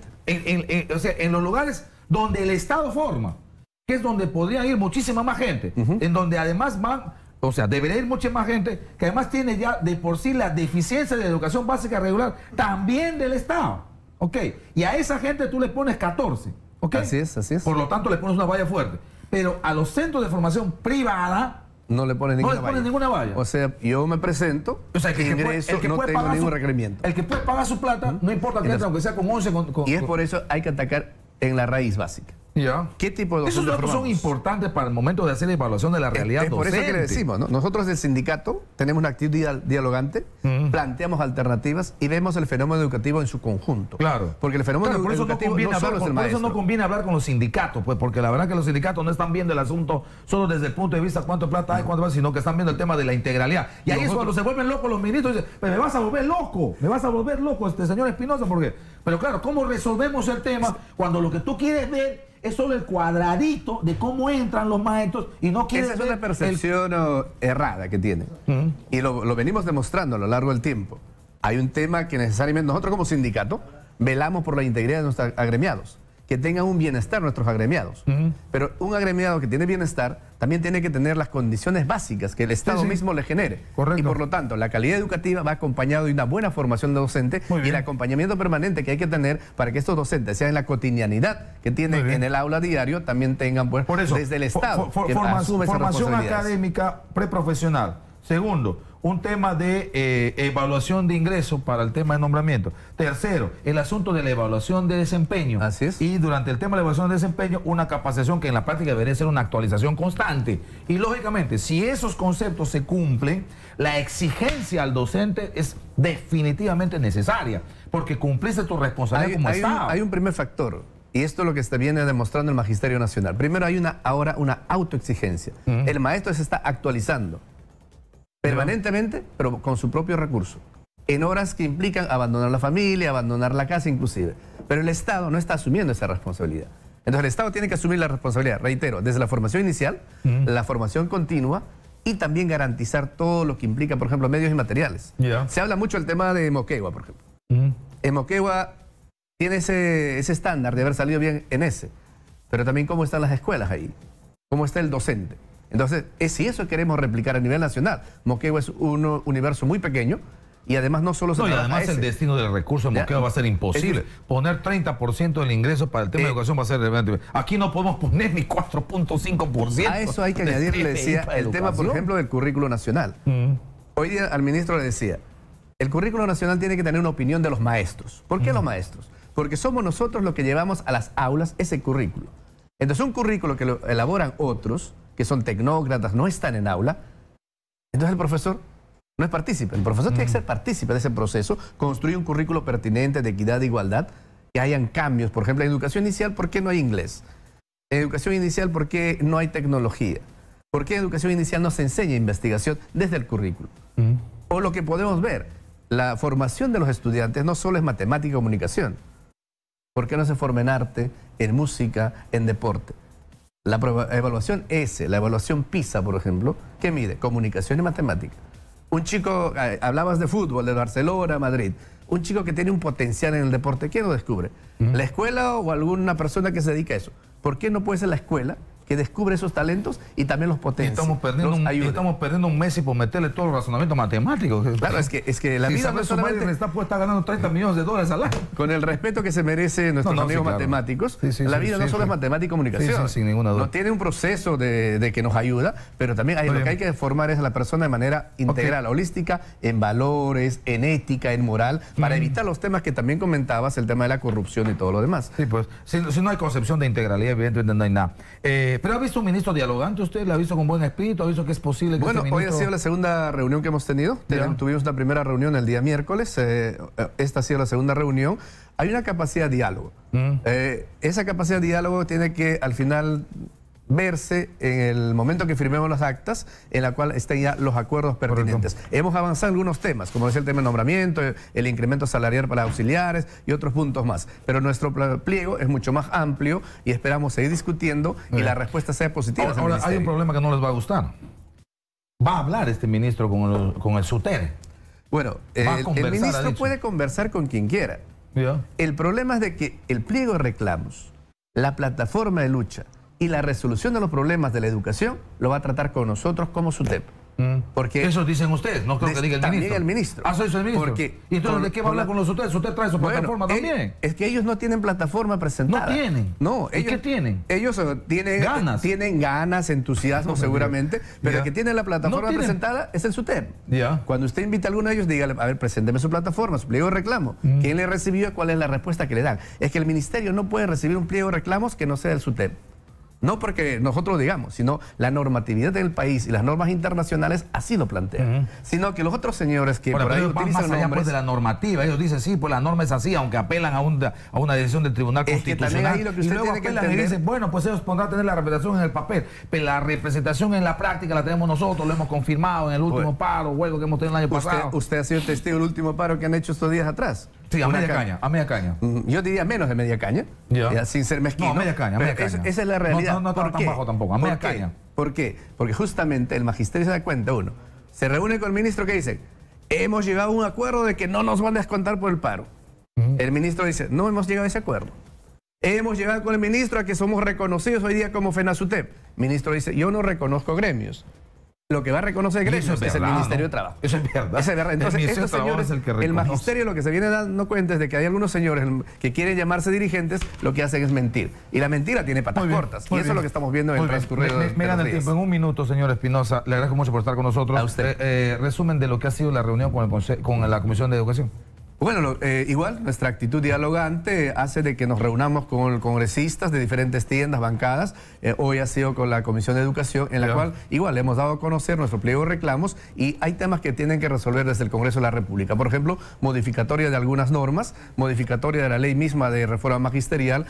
o sea, en los lugares donde el Estado forma, que es donde podría ir muchísima más gente, en donde además debería ir mucha más gente, que además tiene ya de por sí la deficiencia de educación básica regular, también del Estado, ¿ok? Y a esa gente tú le pones 14, ¿ok? Así es. Por lo tanto le pones una valla fuerte. Pero a los centros de formación privada no le pones ninguna valla. O sea, yo me presento, o sea, ingreso, no tengo ningún requerimiento. El que puede pagar su plata, no importa que entre, aunque sea con 11... y es por eso hay que atacar en la raíz básica. Ya. ¿Qué tipo de esos datos son importantes para el momento de hacer la evaluación de la realidad docente? Por eso que le decimos, ¿no? Nosotros del sindicato tenemos una actitud dialogante, planteamos alternativas y vemos el fenómeno educativo en su conjunto. Claro. Porque el fenómeno educativo no solo es el maestro. Por eso no conviene hablar con los sindicatos, pues, porque la verdad que los sindicatos no están viendo el asunto solo desde el punto de vista cuánto plata hay, cuánto sino que están viendo el tema de la integralidad. Y ahí es cuando se vuelven locos los ministros y dicen, me vas a volver loco, señor Espinosa, porque... Pero claro, ¿cómo resolvemos el tema cuando lo que tú quieres ver es solo el cuadradito de cómo entran los maestros y no quieres ver... Esa es una percepción errada que tienen. Y lo venimos demostrando a lo largo del tiempo. Hay un tema que necesariamente nosotros como sindicato velamos por la integridad de nuestros agremiados, que tengan un bienestar nuestros agremiados. Pero un agremiado que tiene bienestar también tiene que tener las condiciones básicas que el Estado mismo le genere. Correcto. Y por lo tanto, la calidad educativa va acompañado de una buena formación de docente y el acompañamiento permanente que hay que tener para que estos docentes, sean en la cotidianidad que tienen en el aula diario, también tengan pues, por eso, desde el Estado formación académica preprofesional. Segundo, un tema de evaluación de ingreso para el tema de nombramiento. Tercero, el asunto de la evaluación de desempeño. Así es. Y durante el tema de la evaluación de desempeño, una capacitación que en la práctica debería ser una actualización constante. Y lógicamente, si esos conceptos se cumplen, la exigencia al docente es definitivamente necesaria, porque cumpliste tu responsabilidad como Estado. Hay un primer factor. Y esto es lo que se viene demostrando el Magisterio Nacional. Primero hay ahora una autoexigencia. El maestro se está actualizando permanentemente, pero con su propio recurso, en horas que implican abandonar la familia, abandonar la casa inclusive. Pero el Estado no está asumiendo esa responsabilidad. Entonces el Estado tiene que asumir la responsabilidad, reitero, desde la formación inicial, la formación continua y también garantizar todo lo que implica, por ejemplo, medios y materiales. Se habla mucho del tema de Moquegua, por ejemplo. En Moquegua tiene ese estándar de haber salido bien en ese, pero también cómo están las escuelas ahí, cómo está el docente. Entonces, si eso queremos replicar a nivel nacional, Moquegua es un universo muy pequeño y además no solo y además el destino del recurso en Moquegua va a ser imposible. Poner 30% del ingreso para el tema de educación va a ser relevante. Aquí no podemos poner ni 4.5%. A eso hay que añadirle, decía, el tema, por ejemplo, del currículo nacional. Hoy día al ministro le decía, el currículo nacional tiene que tener una opinión de los maestros. ¿Por qué los maestros? Porque somos nosotros los que llevamos a las aulas ese currículo. Entonces, un currículo que lo elaboran otros, que son tecnócratas, no están en aula, entonces el profesor no es partícipe. El profesor tiene que ser partícipe de ese proceso, construir un currículo pertinente de equidad e igualdad, que hayan cambios. Por ejemplo, en educación inicial, ¿por qué no hay inglés? En educación inicial, ¿por qué no hay tecnología? ¿Por qué en educación inicial no se enseña investigación desde el currículo? O lo que podemos ver, la formación de los estudiantes no solo es matemática y comunicación. ¿Por qué no se forma en arte, en música, en deporte? La evaluación la evaluación PISA, por ejemplo, ¿qué mide? Comunicación y matemática. Un chico, hablabas de fútbol, de Barcelona, Madrid, un chico que tiene un potencial en el deporte, ¿quién lo descubre? ¿La escuela o alguna persona que se dedica a eso? ¿Por qué no puede ser la escuela que descubre esos talentos y también los potencia. Estamos perdiendo un Messi por meterle todo el razonamiento matemático. Claro, es que la vida no es solamente... está ganando $30 millones al año. Con el respeto que se merecen nuestros amigos matemáticos, la vida no solo es matemática y comunicación. Sin ninguna duda. No tiene un proceso de que nos ayuda, pero también lo que hay que formar es a la persona de manera integral, holística, en valores, en ética, en moral, para evitar los temas que también comentabas, el tema de la corrupción y todo lo demás. Sí, pues, si no hay concepción de integralidad, evidentemente no hay nada. ¿Pero ha visto un ministro dialogante usted? ¿Le ha visto con buen espíritu? ¿Ha visto que es posible que Bueno, hoy ha sido la segunda reunión que hemos tenido. Tuvimos una primera reunión el día miércoles. Esta ha sido la segunda reunión. Hay una capacidad de diálogo. Esa capacidad de diálogo tiene que, al final, verse en el momento que firmemos las actas, en la cual estén ya los acuerdos pertinentes. Hemos avanzado en algunos temas, como decía el tema de nombramiento, el incremento salarial para auxiliares y otros puntos más. Pero nuestro pliego es mucho más amplio y esperamos seguir discutiendo y la respuesta sea positiva. Ahora hay un problema que no les va a gustar. ¿Va a hablar este ministro con el SUTER? Bueno, el ministro puede conversar con quien quiera. El problema es de que el pliego de reclamos, la plataforma de lucha y la resolución de los problemas de la educación lo va a tratar con nosotros como SUTEP. Porque eso dicen ustedes, no creo que diga el ministro. También el ministro. Eso es el ministro. Porque ¿y entonces de qué va a hablar con los SUTEP? ¿SUTEP trae su plataforma también? Es que ellos no tienen plataforma presentada. No tienen. No, ¿Qué tienen? Ellos tienen ganas, entusiasmo seguramente, pero el que tiene la plataforma presentada es el SUTEP. Cuando usted invita a alguno de ellos, dígale, a ver, presénteme su plataforma, su pliego de reclamo. ¿Quién le recibió y cuál es la respuesta que le dan? Es que el ministerio no puede recibir un pliego de reclamos que no sea del SUTEP. No porque nosotros lo digamos, sino la normatividad del país y las normas internacionales así lo plantean. Sino que los otros señores que por ahí utilizan más allá pues de la normativa, ellos dicen, sí, pues la norma es así, aunque apelan a una decisión del Tribunal Constitucional. Ahí lo que usted tiene que entender, y dicen, bueno, pues ellos podrán tener la representación en el papel, pero la representación en la práctica la tenemos nosotros, lo hemos confirmado en el último paro, huelga que hemos tenido el año pasado. Usted ha sido testigo del último paro que han hecho estos días atrás. Sí, a media caña. Yo diría menos de media caña, sin ser mezquino. No, media caña. Esa es la realidad. No tan bajo tampoco, a media caña. ¿Por qué? Porque justamente el magisterio se da cuenta, se reúne con el ministro que dice, hemos llegado a un acuerdo de que no nos van a descontar por el paro. El ministro dice, no hemos llegado a ese acuerdo. Hemos llegado con el ministro a que somos reconocidos hoy día como FENASUTEP. El ministro dice, yo no reconozco gremios. Lo que va a reconocer gremios es el Ministerio de Trabajo. Eso es verdad. Eso es verdad. Entonces, estos señores, el magisterio lo que se viene dando cuenta es de que hay algunos señores que quieren llamarse dirigentes, lo que hacen es mentir. Y la mentira tiene patas cortas. Y eso es lo que estamos viendo en el transcurrido de me gana el tiempo. En un minuto, señor Espinosa, le agradezco mucho por estar con nosotros. A usted. Resumen de lo que ha sido la reunión con la Comisión de Educación. Bueno, igual, nuestra actitud dialogante hace de que nos reunamos con congresistas de diferentes tiendas, bancadas. Hoy ha sido con la Comisión de Educación, en la cual igual le hemos dado a conocer nuestro pliego de reclamos y hay temas que tienen que resolver desde el Congreso de la República. Por ejemplo, modificatoria de algunas normas, modificatoria de la ley misma de reforma magisterial,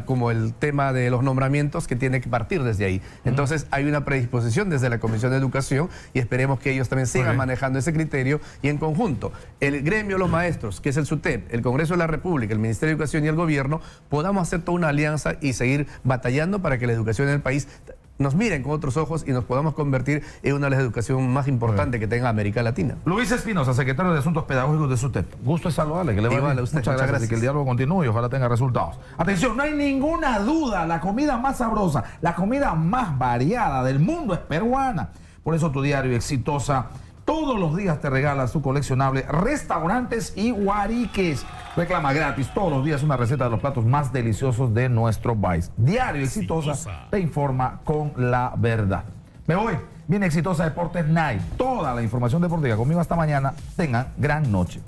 como el tema de los nombramientos que tiene que partir desde ahí. Entonces, hay una predisposición desde la Comisión de Educación y esperemos que ellos también sigan manejando ese criterio y en conjunto, el gremio de los maestros, que es el SUTEP, el Congreso de la República, el Ministerio de Educación y el Gobierno, podamos hacer toda una alianza y seguir batallando para que la educación en el país nos miren con otros ojos y nos podamos convertir en una de las educaciones más importantes que tenga América Latina. Luis Espinosa, secretario de Asuntos Pedagógicos de SUTEP. Gusto de saludarle, que le va a usted. Muchas gracias y que el diálogo continúe y ojalá tenga resultados. Atención, no hay ninguna duda, la comida más sabrosa, la comida más variada del mundo es peruana. Por eso tu diario Exitosa todos los días te regala su coleccionable Restaurantes y Guariques. Reclama gratis todos los días una receta de los platos más deliciosos de nuestro país. Diario Exitosa te informa con la verdad. Me voy. Viene Exitosa Deportes Night. Toda la información deportiva conmigo hasta mañana. Tengan gran noche.